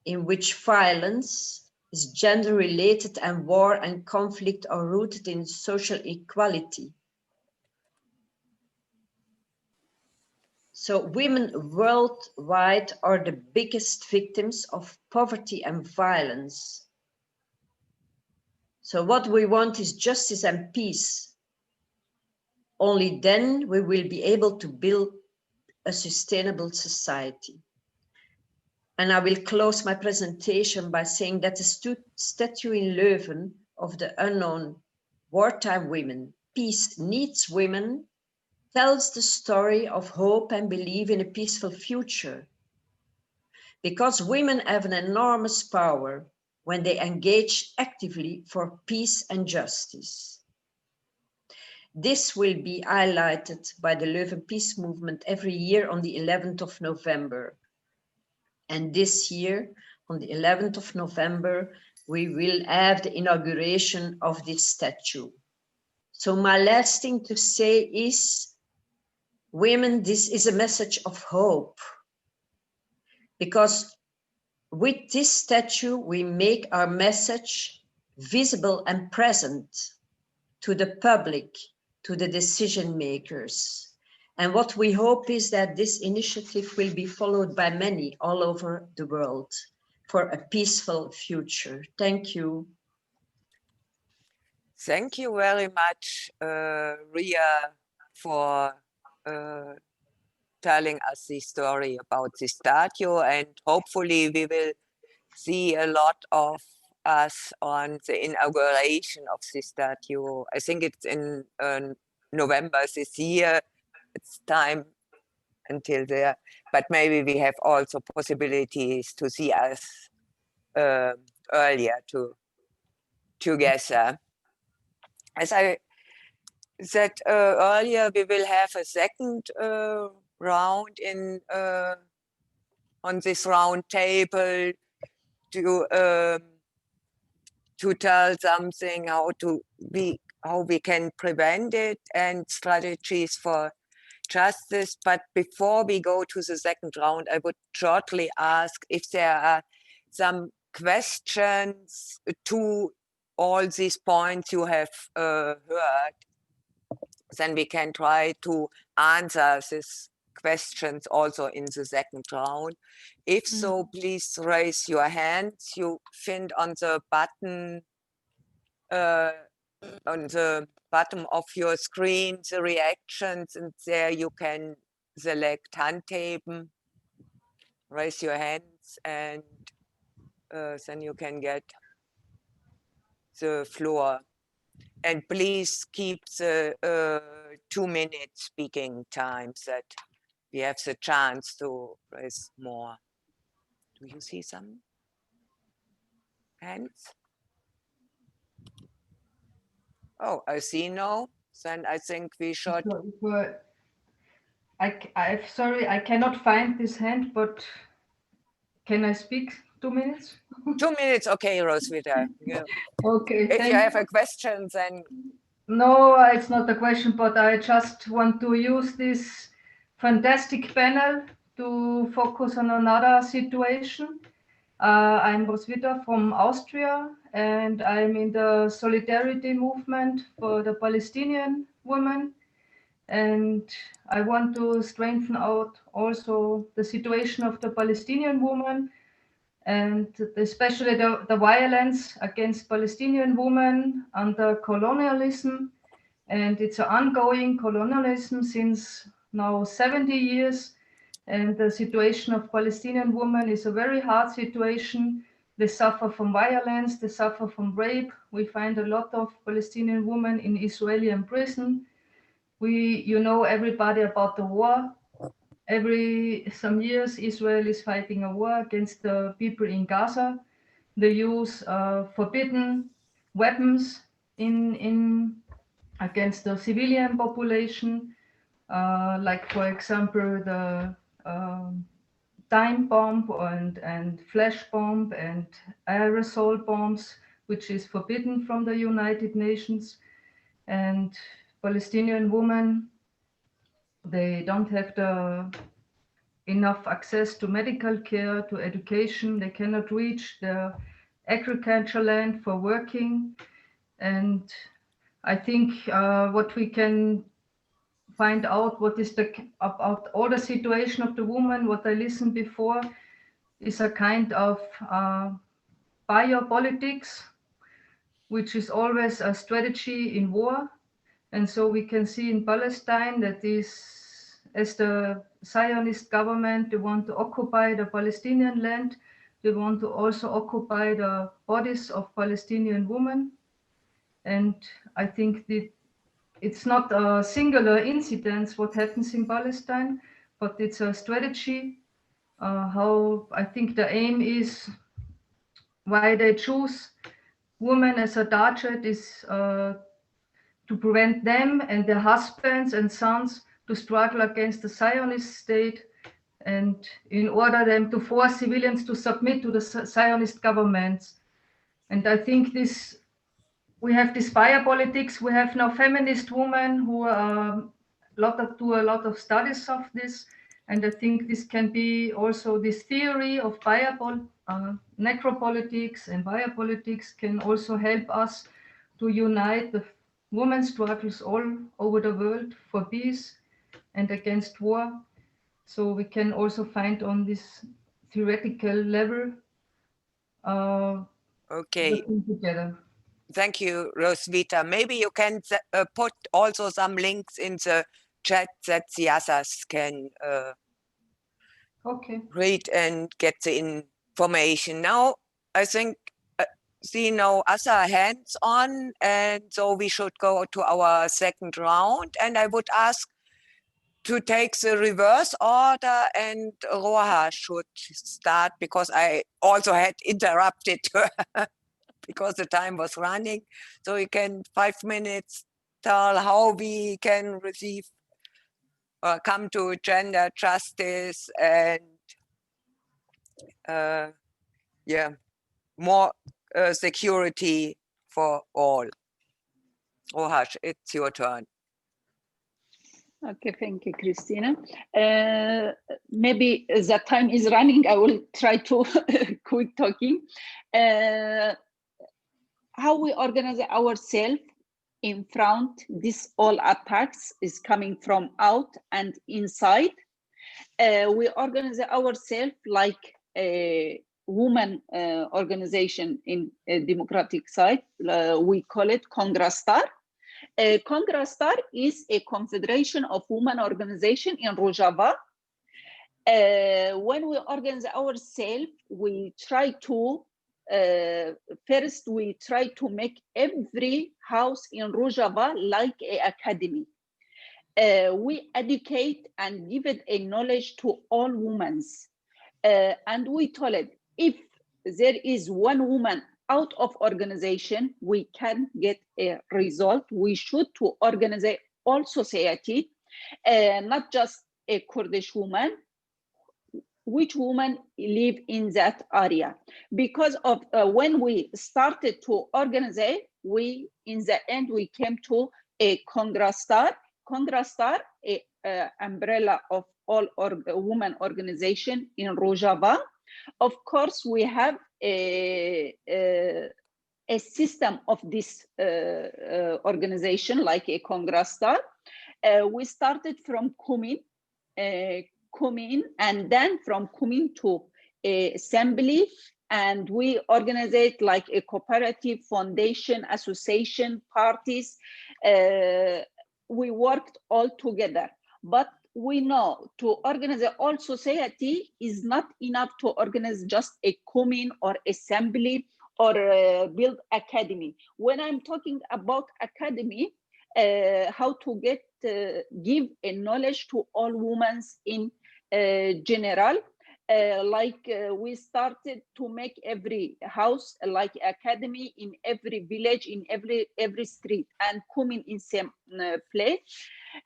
in which violence is gender-related and war and conflict are rooted in social equality. So women worldwide are the biggest victims of poverty and violence. So what we want is justice and peace. Only then we will be able to build a sustainable society. And I will close my presentation by saying that the statue in Leuven of the unknown wartime women, Peace Needs Women, tells the story of hope and belief in a peaceful future. Because women have an enormous power when they engage actively for peace and justice. This will be highlighted by the Leuven Peace Movement every year on the 11th of November. And this year, on the 11th of November, we will have the inauguration of this statue. So my last thing to say is, women, this is a message of hope. Because with this statue, we make our message visible and present to the public, to the decision makers. And what we hope is that this initiative will be followed by many all over the world for a peaceful future. Thank you. Thank you very much, Ria, for telling us the story about the statue, and hopefully we will see a lot of us on the inauguration of the statue. I think it's in November this year. It's time until there, but maybe we have also possibilities to see us earlier together. As I said earlier, we will have a second round in on this round table to tell something how we can prevent it and strategies for justice. But before we go to the second round, I would shortly ask if there are some questions to all these points you have heard. Then we can try to answer these questions also in the second round. If so, please raise your hands. You find on the button on the bottom of your screen the reactions, and there you can select Handheben, raise your hands, and then you can get the floor. And please keep the 2-minute speaking time so that we have the chance to raise more. Do you see some hands? Oh, I see no. Then I think we should. I'm sorry, I cannot find this hand, but can I speak 2 minutes? 2 minutes, okay, Roswitha. Yeah. Okay. If you have a question, then. No, it's not a question, but I just want to use this fantastic panel to focus on another situation. I'm Roswitha from Austria, and I'm in the solidarity movement for the Palestinian women. And I want to strengthen out also the situation of the Palestinian woman, and especially the violence against Palestinian women under colonialism. And it's an ongoing colonialism since now 70 years. And the situation of Palestinian women is a very hard situation. They suffer from violence, they suffer from rape. We find a lot of Palestinian women in Israeli prison. You know everybody about the war. Every some years, Israel is fighting a war against the people in Gaza. They use forbidden weapons against the civilian population, like for example the time bomb and flash bomb and aerosol bombs, which is forbidden from the United Nations. And Palestinian women, they don't have enough access to medical care, to education. They cannot reach the agriculture land for working. And I think what we can find out what is about all the situation of the woman, what I listened before, is a kind of biopolitics, which is always a strategy in war. And so we can see in Palestine that as the Zionist government, they want to occupy the Palestinian land. They want to also occupy the bodies of Palestinian women. And I think that it's not a singular incident what happens in Palestine, but it's a strategy. How I think the aim is, why they choose women as a target is to prevent them and their husbands and sons to struggle against the Zionist state and in order then to force civilians to submit to the Zionist governments. And I think this, we have this buyer politics. We have now feminist women who do a lot of studies of this. And I think this can be also this theory of necropolitics and biopolitics can also help us to unite the women's struggles all over the world for peace and against war. So we can also find on this theoretical level Okay, working together. thank you, Roswitha. Maybe you can put also some links in the chat that the others can Okay. read and get the information. Now, I think see no other hands on, and so we should go to our second round. And I would ask to take the reverse order, and Roha should start because I also had interrupted her because the time was running. So you can 5 minutes tell how we can receive or come to gender justice and yeah, more security for all. Rohash, it's your turn. Okay, thank you, Christina. Maybe the time is running. I will try to quit talking. How we organize ourselves in front, this all attacks is coming from out and inside. We organize ourselves like a woman organization in a democratic side. We call it Congresstar. Congresstar is a confederation of women organization in Rojava. When we organize ourselves, we try to first we try to make every house in Rojava like an academy. We educate and give it a knowledge to all women. And we told it, if there is one woman out of organization, we can get a result. We should to organize all society, not just a Kurdish woman, which women live in that area. Because of when we started to organize, we in the end we came to a Congresstar. Congresstar, a umbrella of all women organization in Rojava. Of course, we have a system of this organization like a Congresstar. We started from Kumin, and then from Kumin to assembly, and we organize it like a cooperative, foundation, association, parties. We worked all together, but we know to organize all society is not enough to organize just a Kumin or assembly or build academy. When I'm talking about academy, how to get give a knowledge to all women in general, we started to make every house like academy in every village, in every street, and Kumin in same place.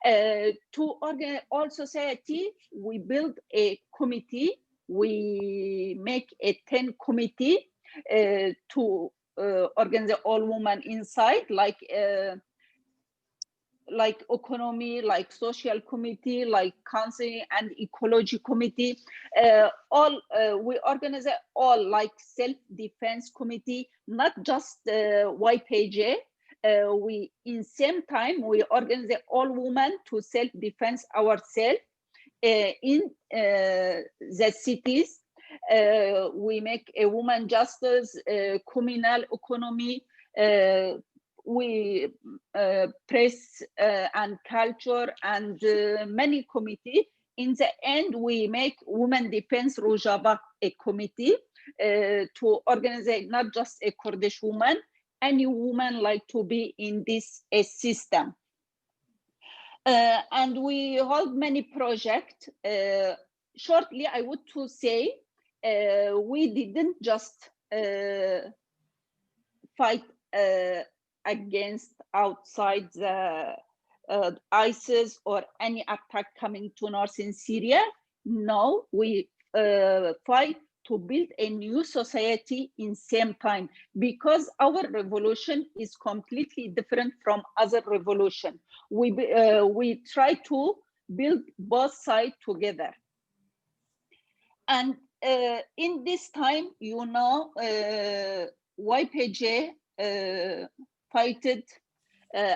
To organize all society, we build a committee. We make a 10 committee to organize all women inside, like economy, like social committee, like counseling and ecology committee. We organize all like self-defense committee, not just YPJ. We in same time we organize all women to self-defense ourselves in the cities. We make a woman justice, communal economy. We press and culture and many committee. In the end, we make Women Defense Rojava a committee to organize not just a Kurdish woman, any woman like to be in this system. And we hold many projects. Shortly, I would to say, we didn't just fight against outside the ISIS or any attack coming to northern Syria. now we fight to build a new society in same time, because our revolution is completely different from other revolution. We try to build both sides together. And in this time, you know, YPG fighted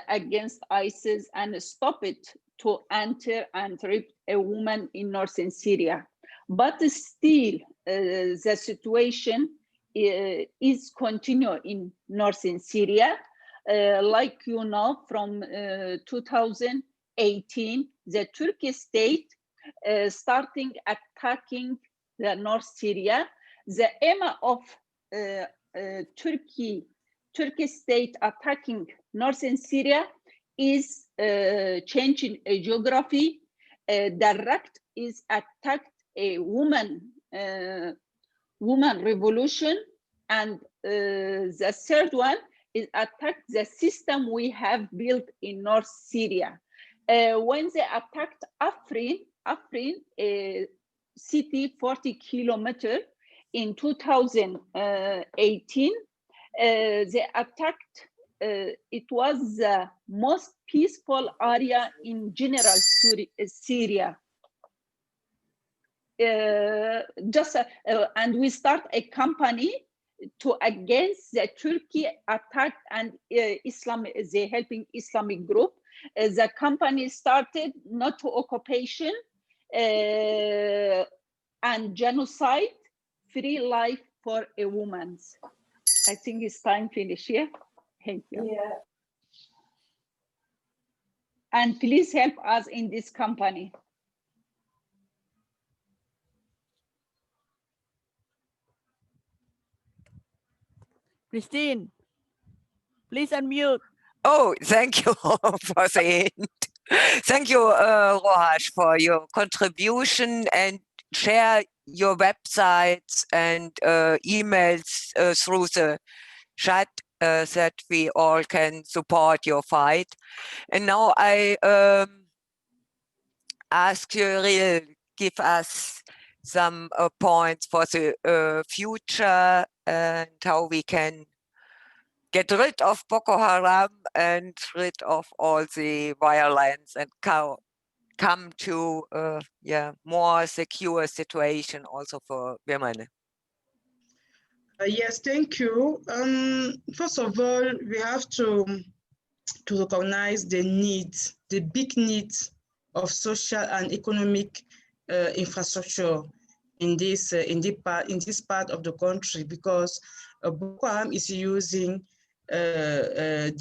against ISIS and stopped it to enter and rape a woman in northern Syria. But still, the situation is continuing in northern Syria. Like you know, from 2018, the Turkish state starting attacking the North Syria. The aim of Turkish state attacking northern Syria is changing a geography. Direct is attacked a woman revolution, and the third one is attack the system we have built in North Syria. When they attacked Afrin, a city 40 kilometers in 2018, they attacked, it was the most peaceful area in general Syria. And we start a company to against the Turkey attack and the helping Islamic group. The company started not to occupation and genocide, free life for a woman. I think it's time to finish here. Thank you. Yeah. And please help us in this company. Christine, please unmute. Oh, thank you for the hint. Thank you, Rohaj, for your contribution, and share your websites and emails through the chat that we all can support your fight. And now I ask Cyrille, give us some points for the future and how we can get rid of Boko Haram and rid of all the violence and come to more secure situation also for women. Yes, thank you. First of all, we have to recognize the needs, the big needs of social and economic infrastructure in this part of the country, because Boko Haram is using the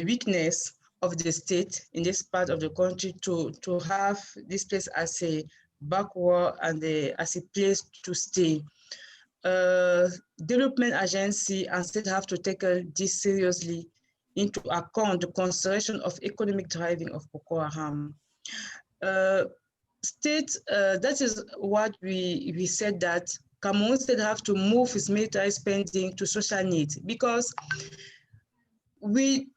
weakness of the state in this part of the country to have this place as a backward and as a place to stay. Development agency and state have to take this seriously into account the consideration of economic driving of Boko Haram. State, that is what we said, that Cameroon state have to move its military spending to social needs, because we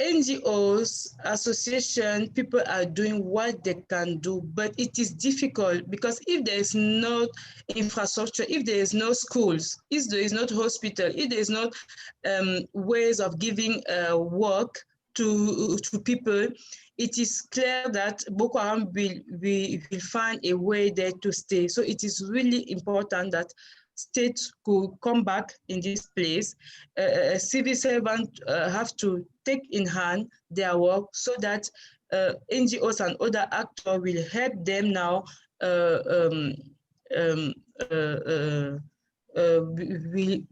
NGOs, association, people are doing what they can do, but it is difficult because if there is no infrastructure, if there is no schools, if there is not hospital, if there is not ways of giving work to people, it is clear that Boko Haram will find a way there to stay. So it is really important that states could come back in this place. Civil servants have to take in hand their work so that NGOs and other actors will help them now. We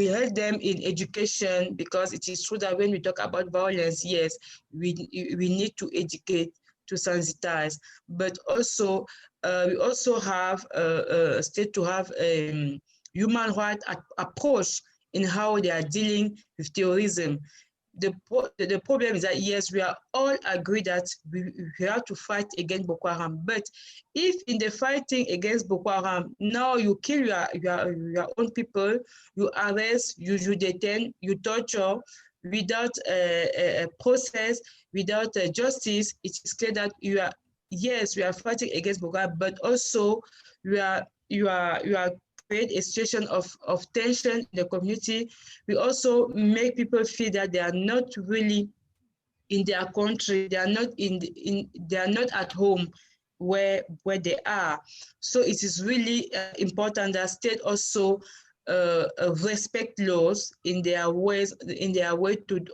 help them in education, because it is true that when we talk about violence, yes, we need to educate, to sensitize, but also we also have a state to have a human rights approach in how they are dealing with terrorism. The problem is that, yes, we are all agree that we have to fight against Boko Haram, but if in the fighting against Boko Haram, now you kill your own people, you arrest, you detain, you torture, without a process, without justice, it is clear that yes, we are fighting against Boko Haram, but also you are create a situation of tension in the community. We also make people feel that they are not really in their country, they are not they are not at home where they are. So it is really important that state also respect laws in their way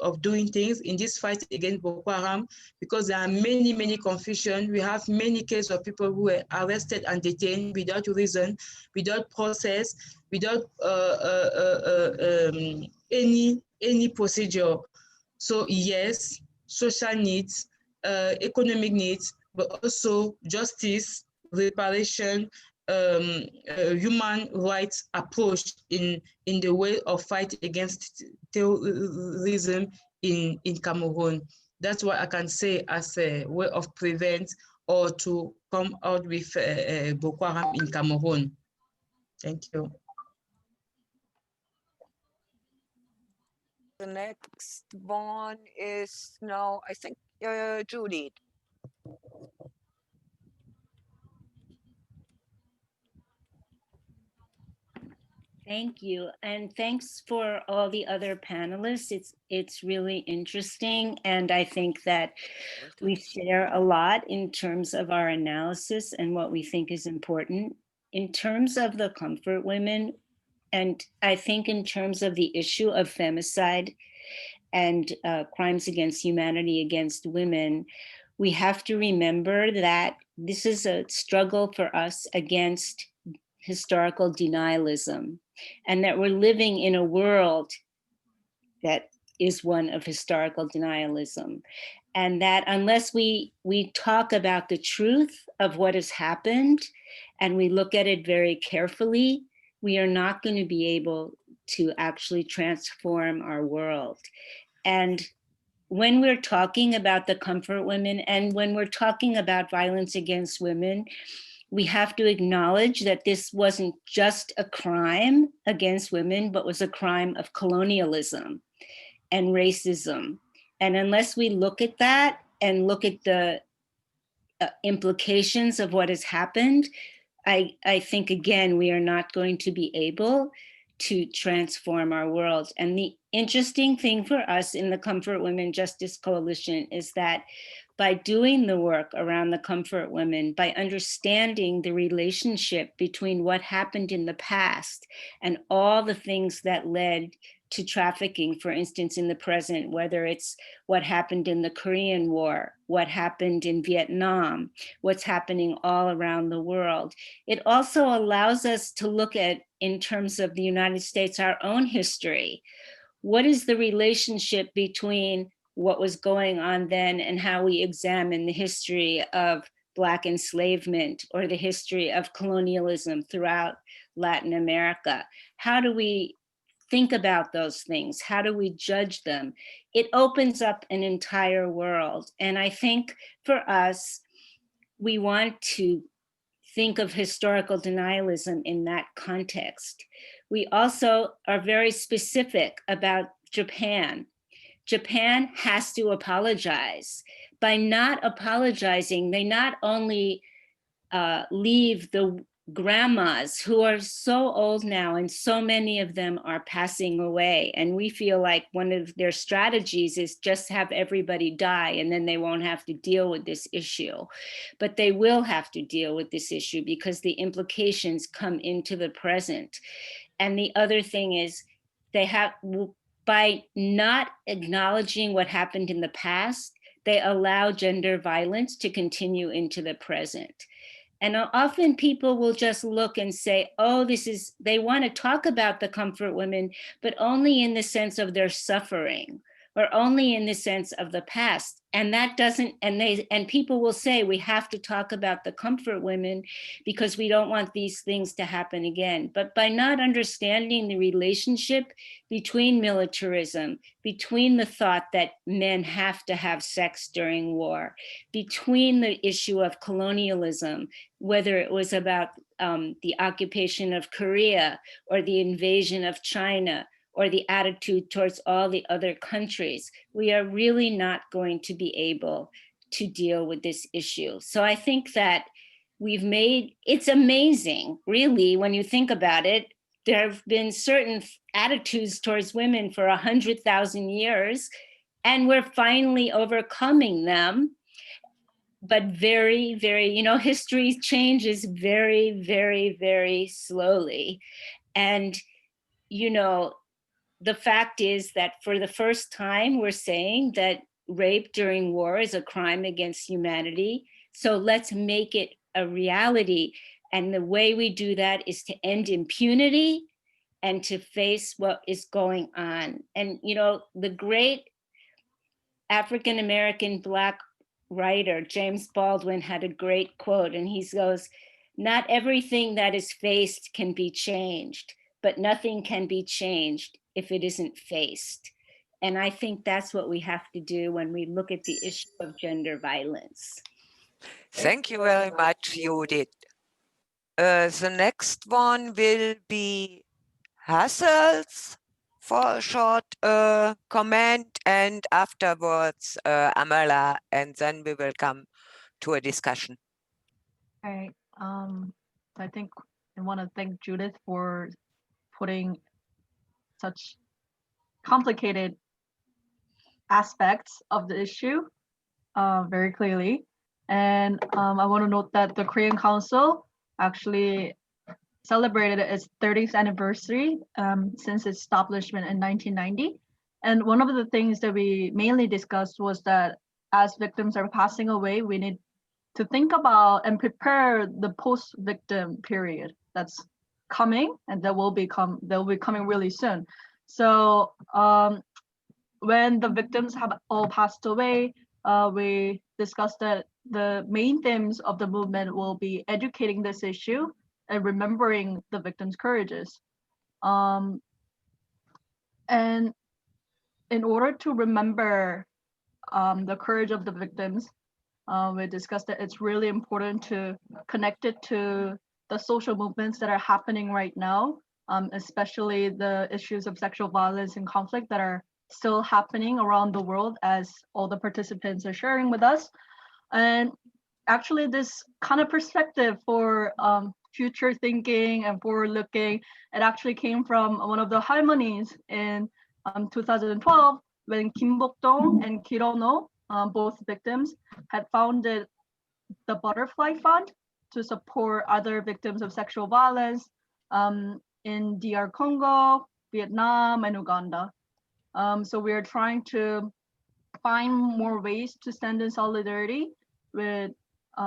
of doing things in this fight against Boko Haram, because there are many confusion. We have many cases of people who were arrested and detained without reason, without process, without any procedure. So yes, social needs, economic needs, but also justice, reparation, human rights approach in the way of fight against terrorism in Cameroon. That's what I can say as a way of prevent or to come out with Boko Haram in Cameroon. Thank you. The next one is now, I think, Judith. Thank you. And thanks for all the other panelists. It's really interesting. And I think that we share a lot in terms of our analysis and what we think is important. In terms of the comfort women, and I think in terms of the issue of femicide and crimes against humanity against women, we have to remember that this is a struggle for us against historical denialism, and that we're living in a world that is one of historical denialism. And that unless we talk about the truth of what has happened and we look at it very carefully, we are not going to be able to actually transform our world. And when we're talking about the comfort women and when we're talking about violence against women, we have to acknowledge that this wasn't just a crime against women, but was a crime of colonialism and racism. And unless we look at that and look at the implications of what has happened, I think, again, we are not going to be able to transform our world. And the interesting thing for us in the Comfort Women Justice Coalition is that by doing the work around the comfort women, by understanding the relationship between what happened in the past and all the things that led to trafficking, for instance, in the present, whether it's what happened in the Korean War, what happened in Vietnam, what's happening all around the world. It also allows us to look at, in terms of the United States, our own history. What is the relationship between what was going on then and how we examine the history of Black enslavement or the history of colonialism throughout Latin America? How do we think about those things? How do we judge them? It opens up an entire world. And I think for us, we want to think of historical denialism in that context. We also are very specific about Japan. Japan has to apologize. By not apologizing, they not only leave the grandmas who are so old now, and so many of them are passing away. And we feel like one of their strategies is just have everybody die and then they won't have to deal with this issue. But they will have to deal with this issue because the implications come into the present. And the other thing is they have, by not acknowledging what happened in the past, they allow gender violence to continue into the present. And often people will just look and say, oh, they want to talk about the comfort women, but only in the sense of their suffering, or only in the sense of the past. And that doesn't, and people will say, we have to talk about the comfort women because we don't want these things to happen again. But by not understanding the relationship between militarism, between the thought that men have to have sex during war, between the issue of colonialism, whether it was about the occupation of Korea or the invasion of China, or the attitude towards all the other countries, we are really not going to be able to deal with this issue. So I think that it's amazing, really, when you think about it. There have been certain attitudes towards women for 100,000 years, and we're finally overcoming them. But very, very, history changes very, very, very slowly. And, the fact is that for the first time, we're saying that rape during war is a crime against humanity. So let's make it a reality. And the way we do that is to end impunity and to face what is going on. And, the great African-American Black writer, James Baldwin, had a great quote, and he goes, "Not everything that is faced can be changed, but nothing can be changed if it isn't faced." And I think that's what we have to do when we look at the issue of gender violence. Thank you very much, Judith. The next one will be Hassels for a short comment, and afterwards Amela, and then we will come to a discussion. All right. I think I want to thank Judith for putting such complicated aspects of the issue very clearly. And I want to note that the Korean Council actually celebrated its 30th anniversary since its establishment in 1990. And one of the things that we mainly discussed was that as victims are passing away, we need to think about and prepare the post-victim period that's coming, and that will be coming really soon. So when the victims have all passed away, we discussed that the main themes of the movement will be educating this issue and remembering the victims' courages. And in order to remember the courage of the victims, we discussed that it's really important to connect it to the social movements that are happening right now, especially the issues of sexual violence and conflict that are still happening around the world, as all the participants are sharing with us. And actually this kind of perspective for future thinking and forward looking, it actually came from one of the harmonies in 2012 when Kim Bok-dong and Kirono, both victims, had founded the Butterfly Fund to support other victims of sexual violence in DR Congo, Vietnam, and Uganda. So we are trying to find more ways to stand in solidarity with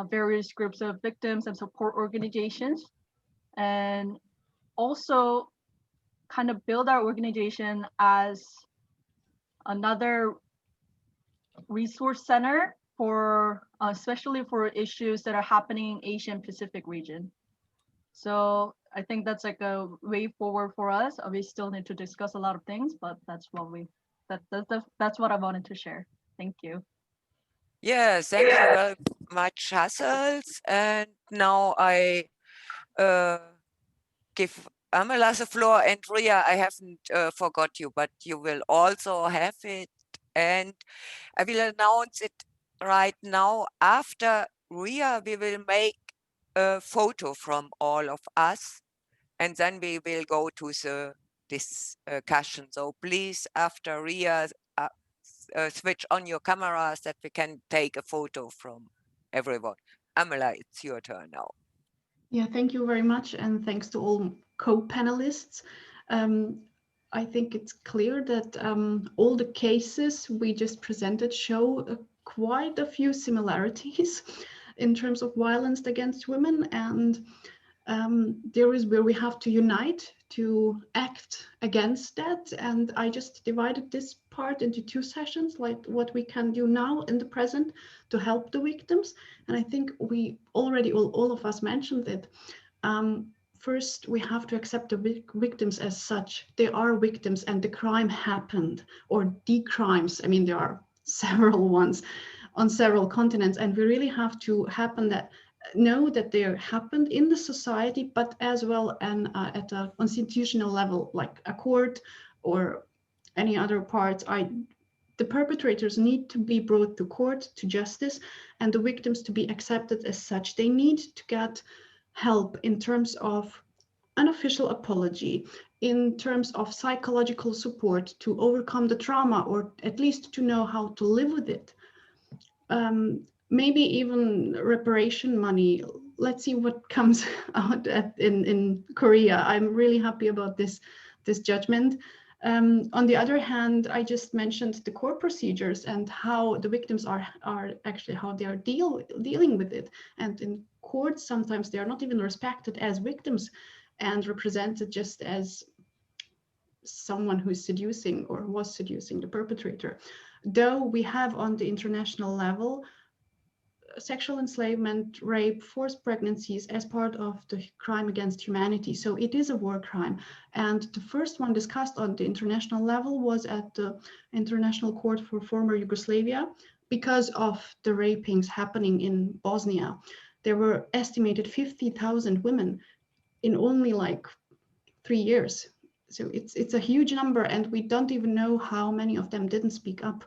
various groups of victims and support organizations, and also kind of build our organization as another resource center for especially for issues that are happening in Asian Pacific region. So I think that's like a way forward for us. We still need to discuss a lot of things, but that's what that's what I wanted to share. Thank you. Yeah, thank you very much, Hassels. And now I give Amela the floor, and Ria, I haven't forgot you, but you will also have it. And I will announce it right now. After Ria, we will make a photo from all of us, and then we will go to the discussion. So please, after Ria, switch on your cameras that we can take a photo from everyone. Amela, it's your turn now. Yeah, thank you very much, and thanks to all co-panelists. I think it's clear that all the cases we just presented show quite a few similarities in terms of violence against women, and there is where we have to unite to act against that. And I just divided this part into two sessions, like what we can do now in the present to help the victims. And I think we already, all of us mentioned it. First, we have to accept the victims as such. They are victims and the crime happened, or the crimes. I mean, there are several ones on several continents, and we really have to know that they happened in the society, but as well and at a constitutional level, like a court, or any other parts, the perpetrators need to be brought to court, to justice, and the victims to be accepted as such. They need to get help in terms of an official apology, in terms of psychological support to overcome the trauma, or at least to know how to live with it. Maybe even reparation money. Let's see what comes out in Korea. I'm really happy about this judgment. On the other hand, I just mentioned the court procedures and how the victims are actually how they are dealing with it. And in courts, sometimes they are not even respected as victims and represented just as someone who is seducing or was seducing the perpetrator. Though we have on the international level sexual enslavement, rape, forced pregnancies as part of the crime against humanity. So it is a war crime. And the first one discussed on the international level was at the International Court for Former Yugoslavia because of the rapings happening in Bosnia. There were estimated 50,000 women in only like 3 years. So it's a huge number, and we don't even know how many of them didn't speak up.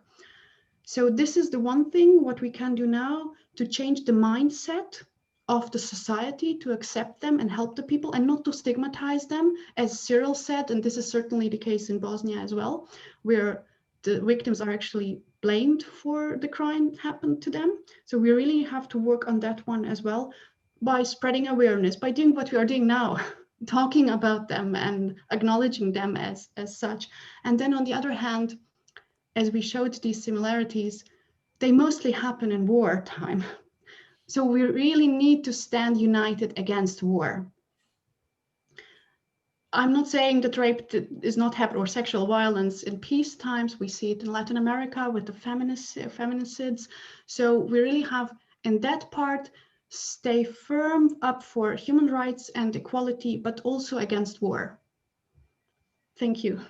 So this is the one thing what we can do now to change the mindset of the society, to accept them and help the people and not to stigmatize them, as Cyrille said, and this is certainly the case in Bosnia as well, where the victims are actually blamed for the crime happened to them. So we really have to work on that one as well by spreading awareness, by doing what we are doing now, talking about them and acknowledging them as such. And then on the other hand, as we showed these similarities, they mostly happen in wartime. So we really need to stand united against war. I'm not saying that rape is not happening or sexual violence in peace times. We see it in Latin America with the feminicides. So we really have, in that part, stay firm up for human rights and equality, but also against war. Thank you.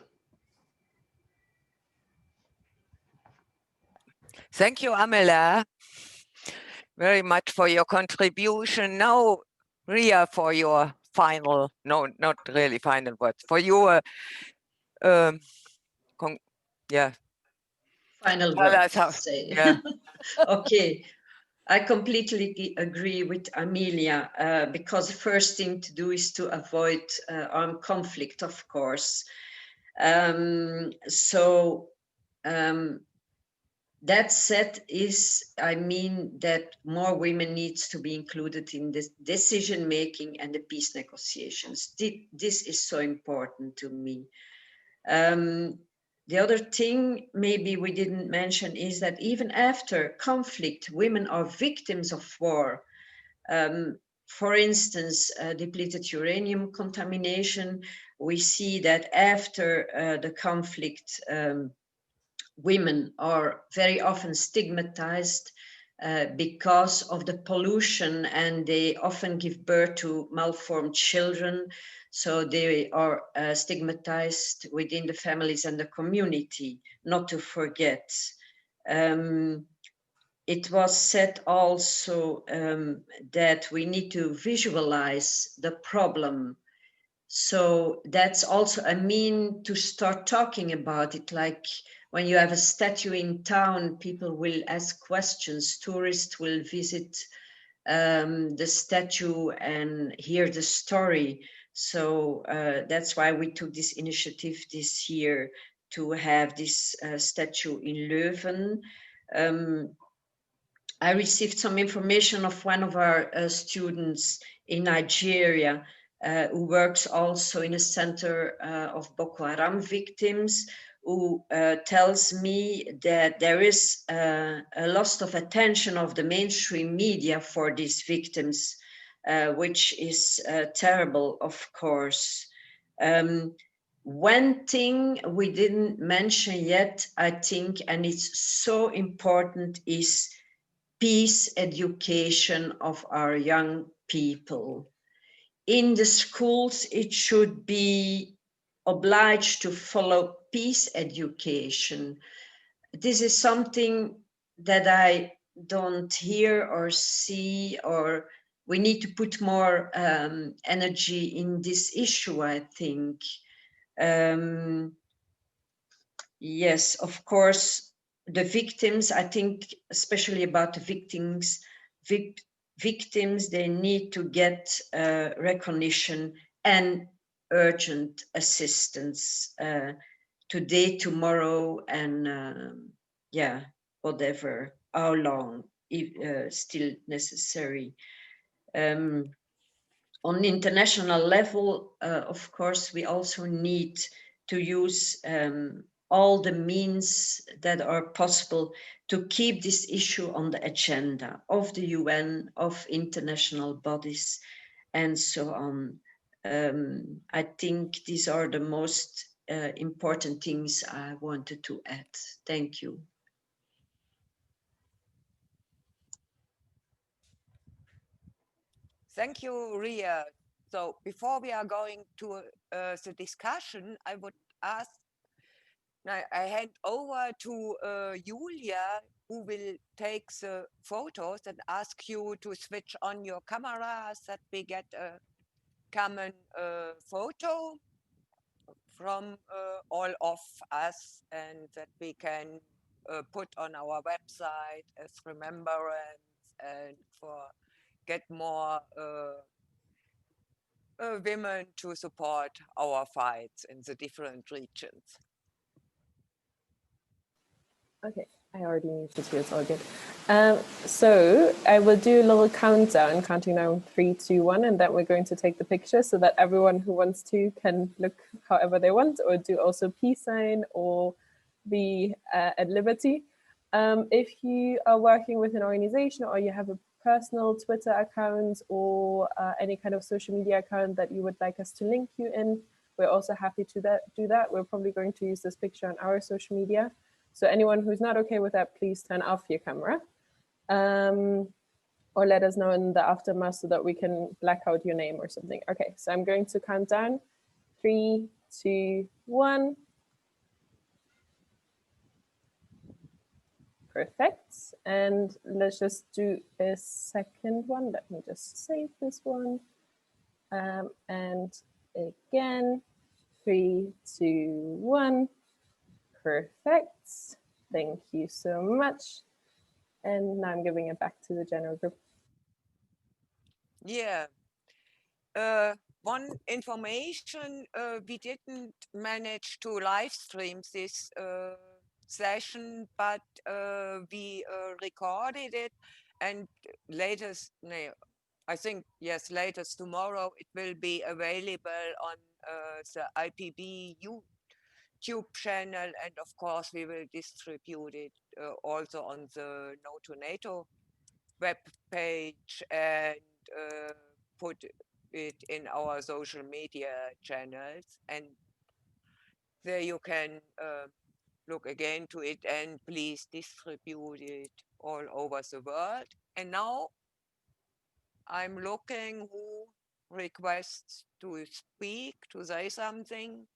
Thank you, Amela, very much for your contribution. Now, Ria, for your final, no, not really final words, for your, yeah. Final words, say. Yeah. Okay. I completely agree with Amelia, because the first thing to do is to avoid armed conflict, of course. That said I mean that more women needs to be included in this decision making and the peace negotiations. This is so important to me. The other thing maybe we didn't mention is that even after conflict, women are victims of war. For instance, depleted uranium contamination, we see that after the conflict, women are very often stigmatized because of the pollution, and they often give birth to malformed children. So they are stigmatized within the families and the community, not to forget. It was said also that we need to visualize the problem. So that's also a mean to start talking about it. Like when you have a statue in town, people will ask questions, tourists will visit the statue and hear the story. So that's why we took this initiative this year to have this statue in Leuven. I received some information of one of our students in Nigeria who works also in a center of Boko Haram victims, who tells me that there is a loss of attention of the mainstream media for these victims, which is terrible, of course. One thing we didn't mention yet, I think, and it's so important, is peace education of our young people. In the schools, it should be obliged to follow peace education. This is something that I don't hear or see, or we need to put more energy in this issue, I think. Yes, of course, the victims, I think, especially about the victims, victims, they need to get recognition and urgent assistance today, tomorrow, and yeah, whatever, how long, if still necessary. On international level, of course, we also need to use all the means that are possible to keep this issue on the agenda of the UN, of international bodies, and so on. I think these are the most important things I wanted to add. Thank you. Thank you, Ria. So before we are going to the discussion, I would ask, I hand over to Julia, who will take the photos, and ask you to switch on your cameras that we get a common photo from all of us, and that we can put on our website as remembrance and for get more women to support our fights in the different regions. Okay, I already muted you, it's all good. So I will do a little countdown, counting down 3, 2, 1, and then we're going to take the picture so that everyone who wants to can look however they want, or do also peace sign or be at liberty. If you are working with an organization or you have a personal Twitter account or any kind of social media account that you would like us to link you in, we're also happy to do that. We're probably going to use this picture on our social media. So anyone who's not okay with that, please turn off your camera or let us know in the aftermath so that we can black out your name or something. Okay, so I'm going to count down 3, 2, 1. Perfect. And let's just do a second one. Let me just save this one. And again, 3, 2, 1. Perfect. Thank you so much. And now I'm giving it back to the general group. Yeah. One information, we didn't manage to live stream this session, but we recorded it, and latest, I think, yes, latest tomorrow, it will be available on the IPB YouTube channel, and of course we will distribute it also on the No to NATO web page and put it in our social media channels, and there you can look again to it, and please distribute it all over the world. And now I'm looking who requests to speak, to say something.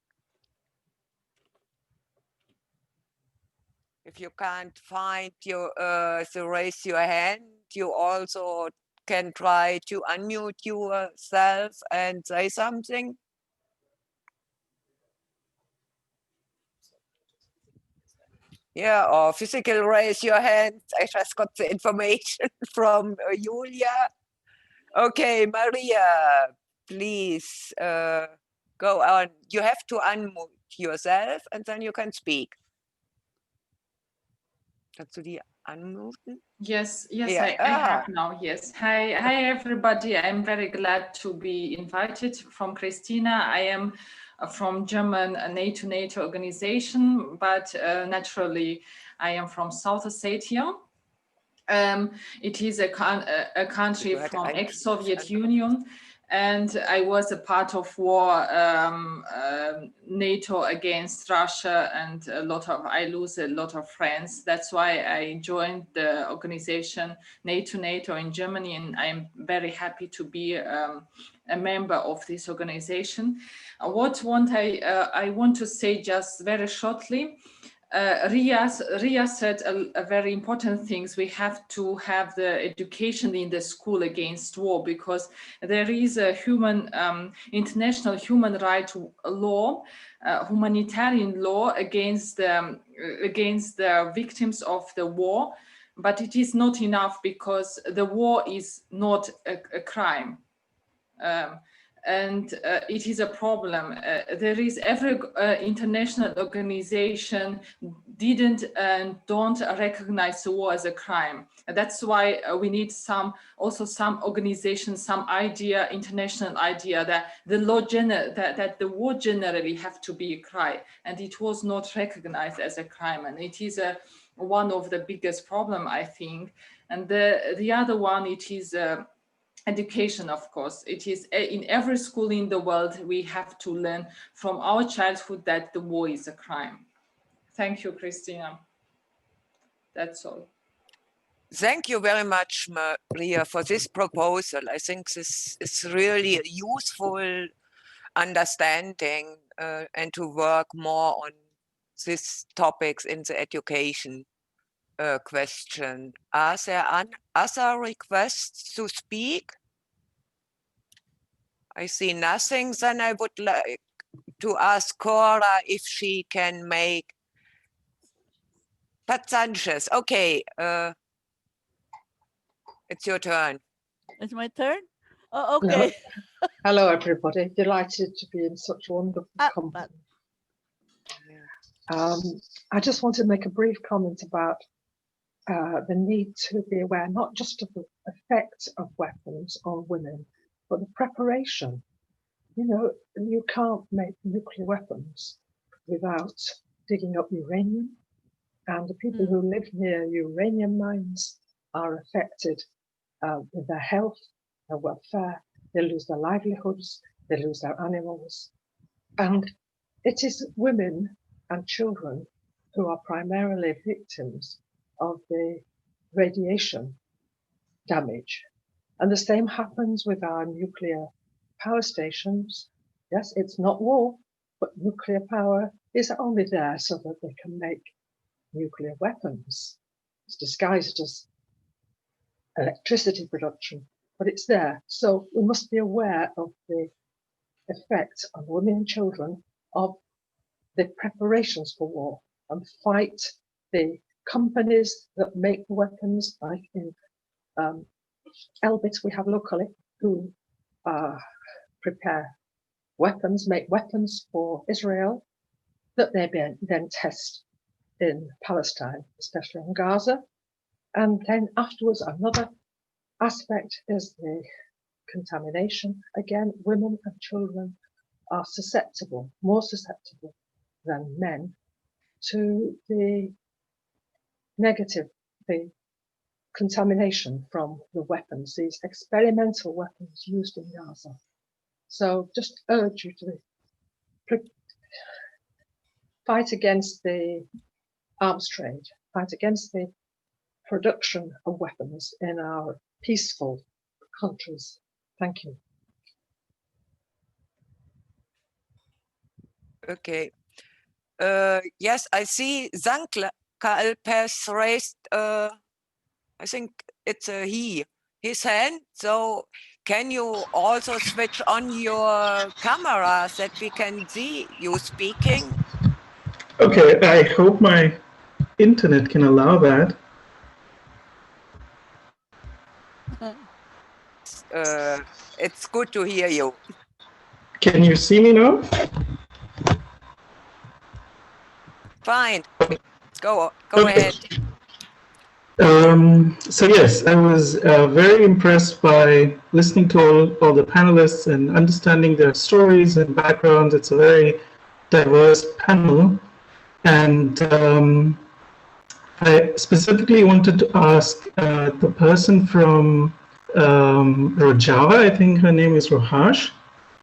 If you can't find your to raise your hand, you also can try to unmute yourself and say something. Yeah, or physical raise your hand. I just got the information from Julia. Okay, Maria, please go on. You have to unmute yourself and then you can speak. Kannst du die unmuten? Yes, Yeah. I have now, yes. Hi, everybody. I'm very glad to be invited from Christina. I am from German NATO organization, but naturally I am from South Ossetia. It is a country from ex-Soviet Union, and I was a part of war, NATO against Russia, and I lose a lot of friends. That's why I joined the organization NATO in Germany, and I'm very happy to be a member of this organization. I want to say just very shortly, Ria said a very important things. We have to have the education in the school against war, because there is a international human rights law, humanitarian law against the victims of the war, but it is not enough, because the war is not a crime. And it is a problem. There is every international organization didn't and don't recognize the war as a crime. And that's why we need some organization, some idea, international idea that the law that the war generally have to be a crime, and it was not recognized as a crime, and it is one of the biggest problem, I think. And the other one, it is education, of course. It is in every school in the world, we have to learn from our childhood that the war is a crime. Thank you, Christina. That's all. Thank you very much, Maria, for this proposal. I think this is really a useful understanding and to work more on these topics in the education question. Are there other requests to speak? I see nothing. Then I would like to ask Cora if she can make Pat Sanchez. Okay, it's your turn. It's my turn? Oh, okay. No. Hello, everybody. Delighted to be in such wonderful company. I just want to make a brief comment about the need to be aware not just of the effect of weapons on women, but the preparation. You know, you can't make nuclear weapons without digging up uranium, and the people who live near uranium mines are affected with their health, their welfare. They lose their livelihoods, they lose their animals, and it is women and children who are primarily victims of the radiation damage. And the same happens with our nuclear power stations. Yes, it's not war, but nuclear power is only there so that they can make nuclear weapons. It's disguised as electricity production, but it's there. So we must be aware of the effect on women and children of the preparations for war and fight the companies that make the weapons, like in Elbit we have locally, who prepare weapons, make weapons for Israel, that they then test in Palestine, especially in Gaza. And then afterwards, another aspect is the contamination. Again, women and children are susceptible, more susceptible than men, to the negative, the contamination from the weapons, these experimental weapons used in Gaza. So just urge you to fight against the arms trade, fight against the production of weapons in our peaceful countries. Thank you. Okay. Yes, I see Zankal has raised, I think it's a he, his hand. So can you also switch on your camera so that we can see you speaking? Okay, I hope my internet can allow that. It's good to hear you. Can you see me now? Fine. Go ahead. So yes, I was very impressed by listening to all the panelists and understanding their stories and backgrounds. It's a very diverse panel. And I specifically wanted to ask the person from Rojava, I think her name is Rohash,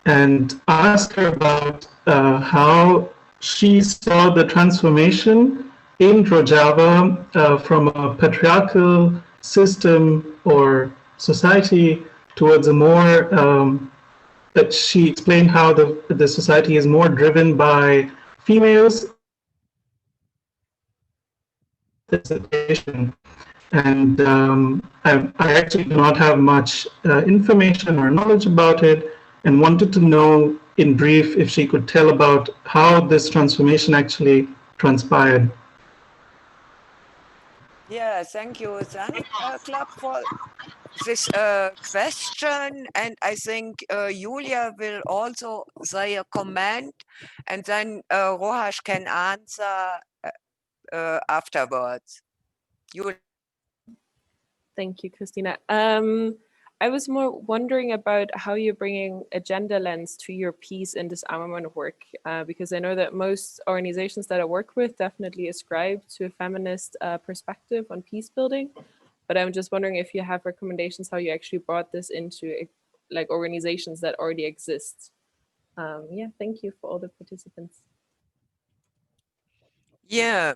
and ask her about how she saw the transformation in Rojava from a patriarchal system or society towards a more, that she explained how the society is more driven by females dissertation. And I actually do not have much information or knowledge about it, and wanted to know in brief if she could tell about how this transformation actually transpired. Yeah, thank you. Thank Club for this question, and I think Julia will also say a comment, and then Rohash can answer afterwards. Julia. Thank you, Christina. I was more wondering about how you're bringing a gender lens to your peace and disarmament work, because I know that most organizations that I work with definitely ascribe to a feminist perspective on peace building. But I'm just wondering if you have recommendations how you actually brought this into like organizations that already exist. Yeah, thank you for all the participants. Yeah,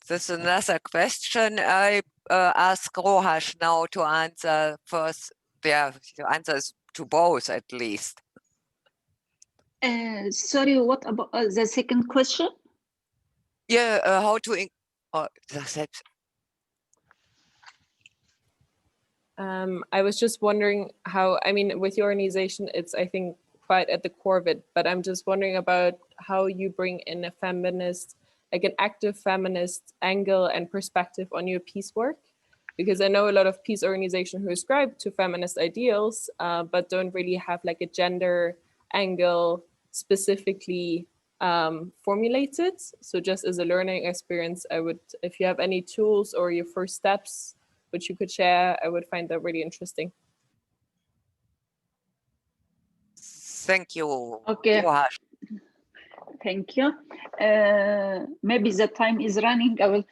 this is another question. I ask Rohash now to answer first. Yeah, the answer is to both at least. Sorry, what about the second question? Yeah, how to that's it. I was just wondering how, I mean, with your organization, it's, I think, quite at the core of it, but I'm just wondering about how you bring in a feminist, like an active feminist angle and perspective on your peace work. Because I know a lot of peace organizations who ascribe to feminist ideals, but don't really have like a gender angle specifically formulated. So just as a learning experience, I would, if you have any tools or your first steps, which you could share, I would find that really interesting. Thank you. Okay. Rohash. Thank you. Maybe the time is running. I will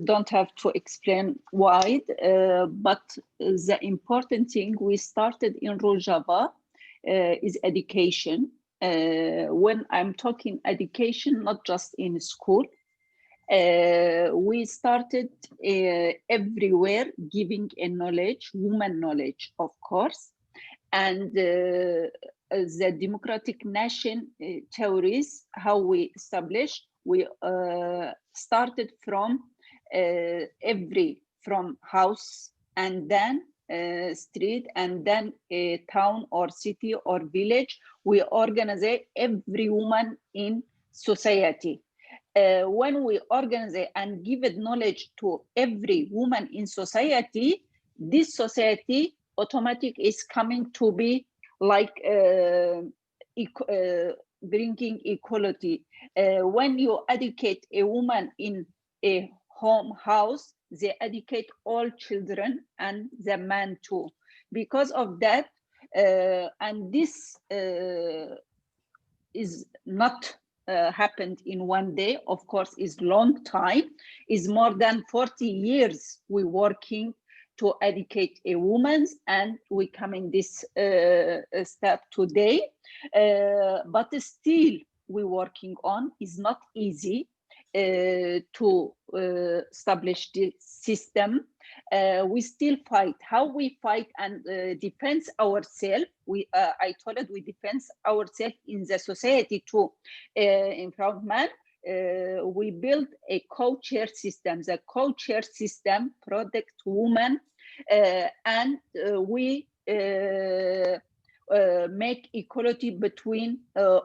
don't have to explain why, but the important thing we started in Rojava is education. When I'm talking education, not just in school, we started everywhere giving a knowledge, woman knowledge, of course, and the democratic nation theories, how we established, we started from from house, and then street, and then a town or city or village. We organize every woman in society. When we organize and give it knowledge to every woman in society, this society automatic is coming to be like bringing equality. When you educate a woman in a house, they educate all children and the man too. Because of that, and this is not happened in one day, of course, is long time, is more than 40 years we working to educate a woman, and we come in this step today, but still we working on, is not easy to establish this system. We still fight. How we fight and defend ourselves? I told it, we defend ourselves in the society too. In front man, we build a co-chair system. The co-chair system protect women, and we make equality between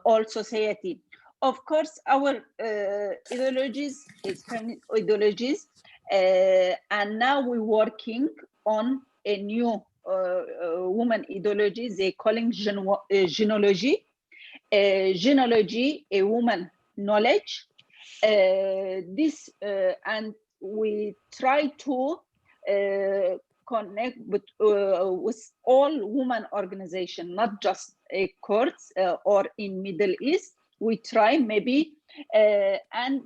all society. Of course, our ideologies is feminist ideologies, and now we're working on a new woman ideology. They calling genealogy. Genealogy, a woman knowledge. This and we try to connect with all women organization, not just courts or in Middle East. We try maybe, and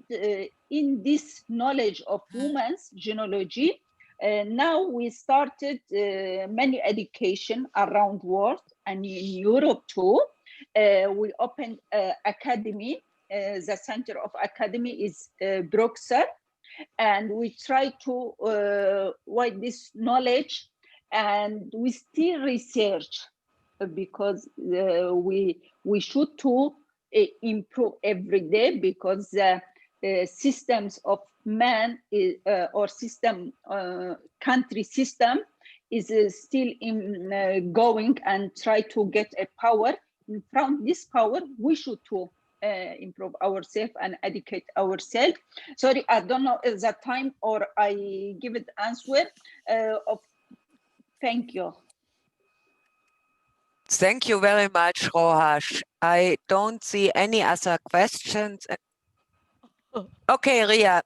in this knowledge of women's genealogy, now we started many education around world and in Europe too. We opened academy. The center of academy is Bruxelles, and we try to write this knowledge, and we still research because we should to improve every day, because systems of man or system, country system is still in going and try to get a power. From this power, we should to improve ourselves and educate ourselves. Sorry, I don't know is that time or I give it answer. Thank you. Thank you very much, Rohash. I don't see any other questions. Okay, Ria,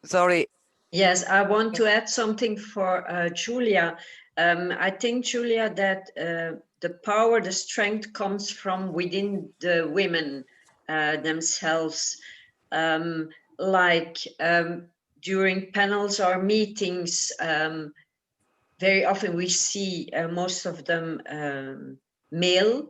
sorry. Yes, I want to add something for Julia. I think, Julia, that the power, the strength comes from within the women themselves. During panels or meetings, very often we see most of them male,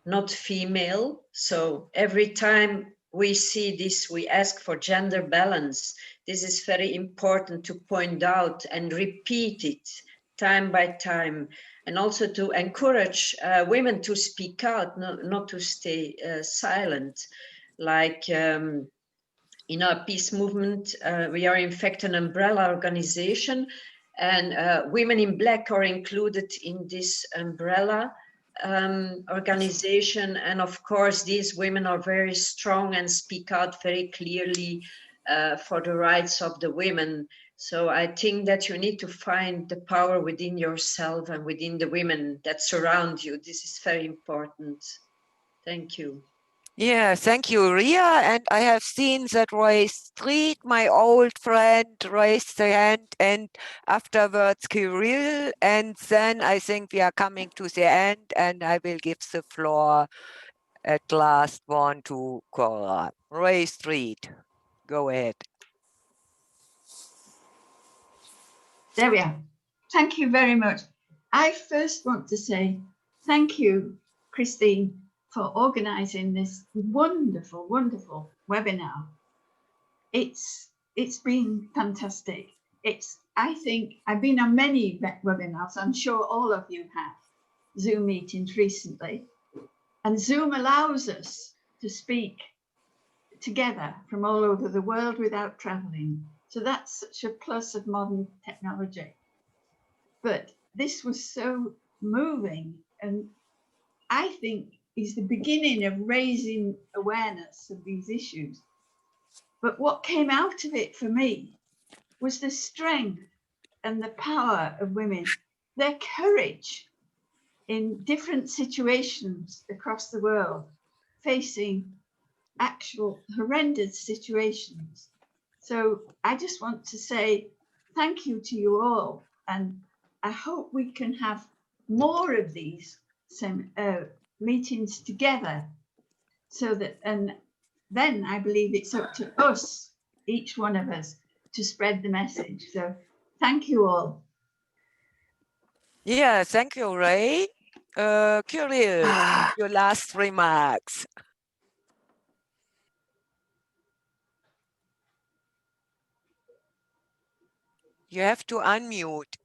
not female. So every time we see this, we ask for gender balance. This is very important to point out and repeat it time by time, and also to encourage women to speak out, not to stay silent. Like in our peace movement, we are in fact an umbrella organization, and Women in Black are included in this umbrella organization. And of course, these women are very strong and speak out very clearly for the rights of the women. So I think that you need to find the power within yourself and within the women that surround you. This is very important. Thank you. Yeah, thank you, Ria. And I have seen that Ray Street, my old friend, raised the hand, and afterwards Cyrille. And then I think we are coming to the end, and I will give the floor at last one to Cora. Ray Street, go ahead. There we are. Thank you very much. I first want to say thank you, Christine, for organising this wonderful, wonderful webinar. It's been fantastic. I think I've been on many webinars. I'm sure all of you have Zoom meetings recently, and Zoom allows us to speak together from all over the world without traveling. So that's such a plus of modern technology. But this was so moving, and I think is the beginning of raising awareness of these issues. But what came out of it for me was the strength and the power of women, their courage in different situations across the world, facing actual horrendous situations. So I just want to say thank you to you all, and I hope we can have more of these meetings together, so that, and then I believe it's up to us, each one of us, to spread the message. So thank you all. Yeah, thank you, Ray. Cyrille, your last remarks. You have to unmute.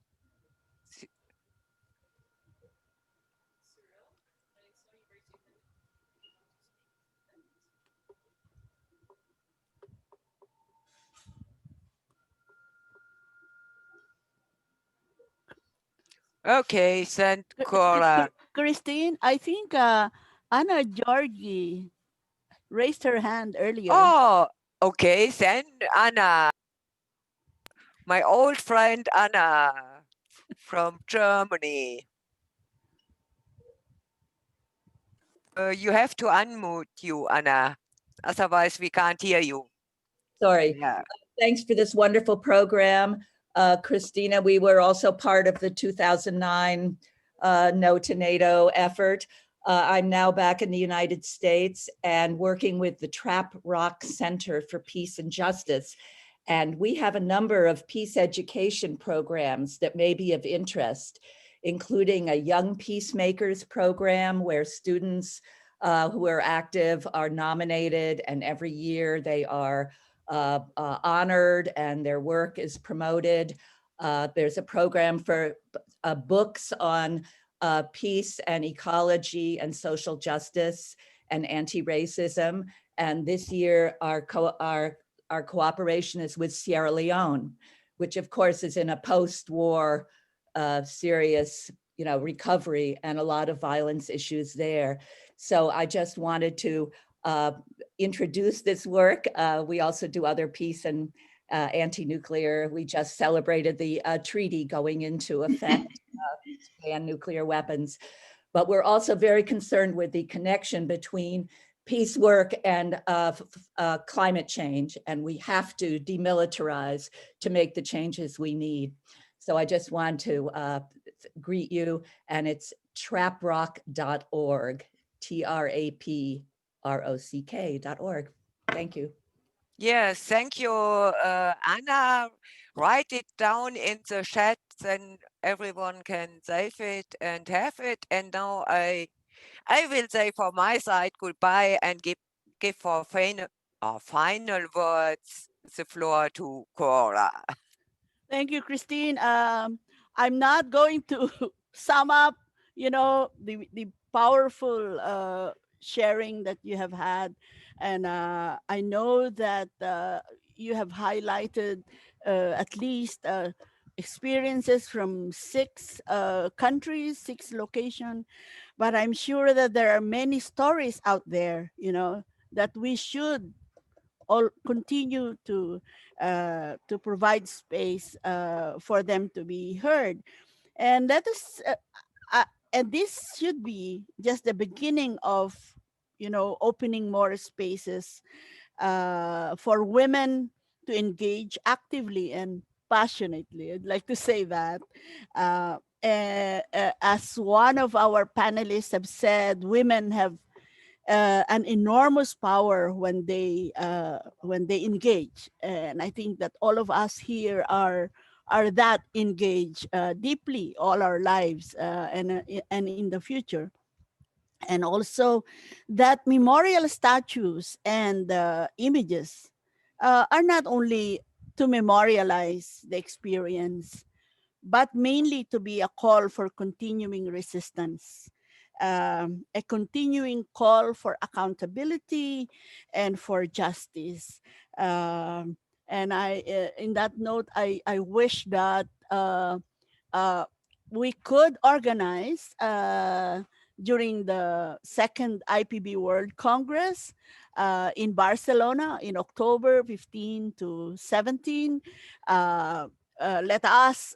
Okay, send Cora. Christine, I think Anna Georgie raised her hand earlier. Oh, okay, send Anna. My old friend Anna from Germany. You have to unmute you, Anna. Otherwise, we can't hear you. Sorry. Yeah. Thanks for this wonderful program. Christina, we were also part of the 2009 No to NATO effort. I'm now back in the United States and working with the Trap Rock Center for Peace and Justice. And we have a number of peace education programs that may be of interest, including a Young Peacemakers program where students who are active are nominated, and every year they are honored and their work is promoted. There's a program for books on peace and ecology and social justice and anti-racism. And this year, our cooperation is with Sierra Leone, which of course is in a post-war serious, recovery and a lot of violence issues there. So I just wanted to introduce this work. We also do other peace and anti-nuclear. We just celebrated the treaty going into effect to ban nuclear weapons. But we're also very concerned with the connection between peace work and climate change, and we have to demilitarize to make the changes we need. So I just want to greet you, and it's traprock.org, traprock.org. Thank you. Yes, thank you, Anna. Write it down in the chat, then everyone can save it and have it. And now I will say for my side goodbye and give for final words the floor to Cora. Thank you, Christine. I'm not going to sum up, the powerful sharing that you have had. And I know that you have highlighted at least experiences from 6 countries, 6 locations. But I'm sure that there are many stories out there, that we should all continue to provide space for them to be heard. And that is and this should be just the beginning of opening more spaces for women to engage actively and passionately. I'd like to say that. As one of our panelists have said, women have an enormous power when they engage, and I think that all of us here are that engaged deeply all our lives, and in the future. And also that memorial statues and images are not only to memorialize the experience, but mainly to be a call for continuing resistance, a continuing call for accountability and for justice. And in that note, I wish that we could organize during the second IPB World Congress in Barcelona in October 15 to 17. Let us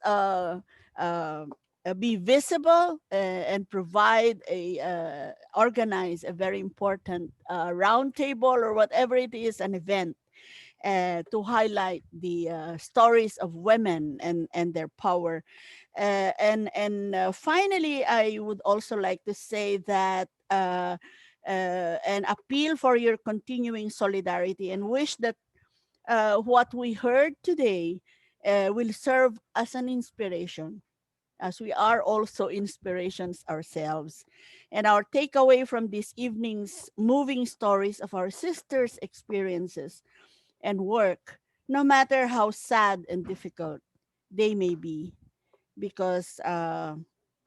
be visible and provide organize a very important roundtable or whatever it is, an event to highlight the stories of women and their power. And finally, I would also like to say that an appeal for your continuing solidarity, and wish that what we heard today will serve as an inspiration, as we are also inspirations ourselves. And our takeaway from this evening's moving stories of our sisters' experiences and work, no matter how sad and difficult they may be, because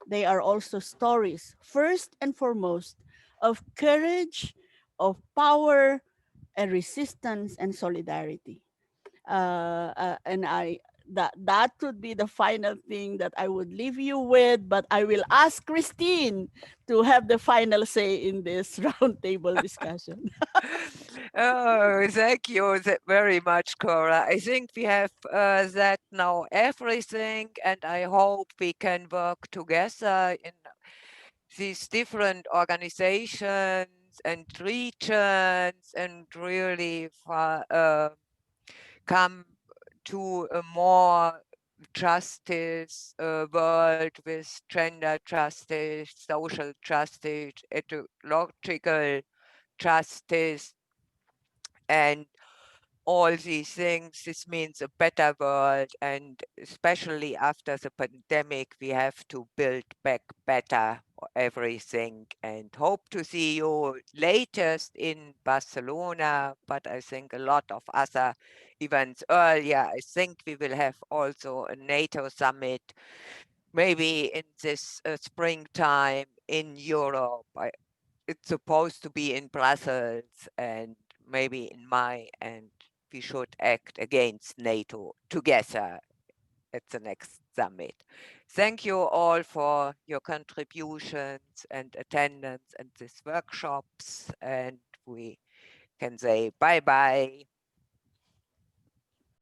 they are also stories, first and foremost, of courage, of power, and resistance and solidarity. And that would be the final thing that I would leave you with, but I will ask Christine to have the final say in this roundtable discussion. Oh, thank you very much, Cora. I think we have that now everything, and I hope we can work together in these different organizations and regions and really come to a more justice world with gender justice, social justice, ecological justice, and all these things. This means a better world, and especially after the pandemic, we have to build back better everything, and hope to see you latest in Barcelona, but I think a lot of other events earlier. I think we will have also a NATO summit maybe in this springtime in Europe. It's supposed to be in Brussels, and maybe in May, and we should act against NATO together at the next summit. Thank you all for your contributions and attendance and these workshops, and we can say bye-bye.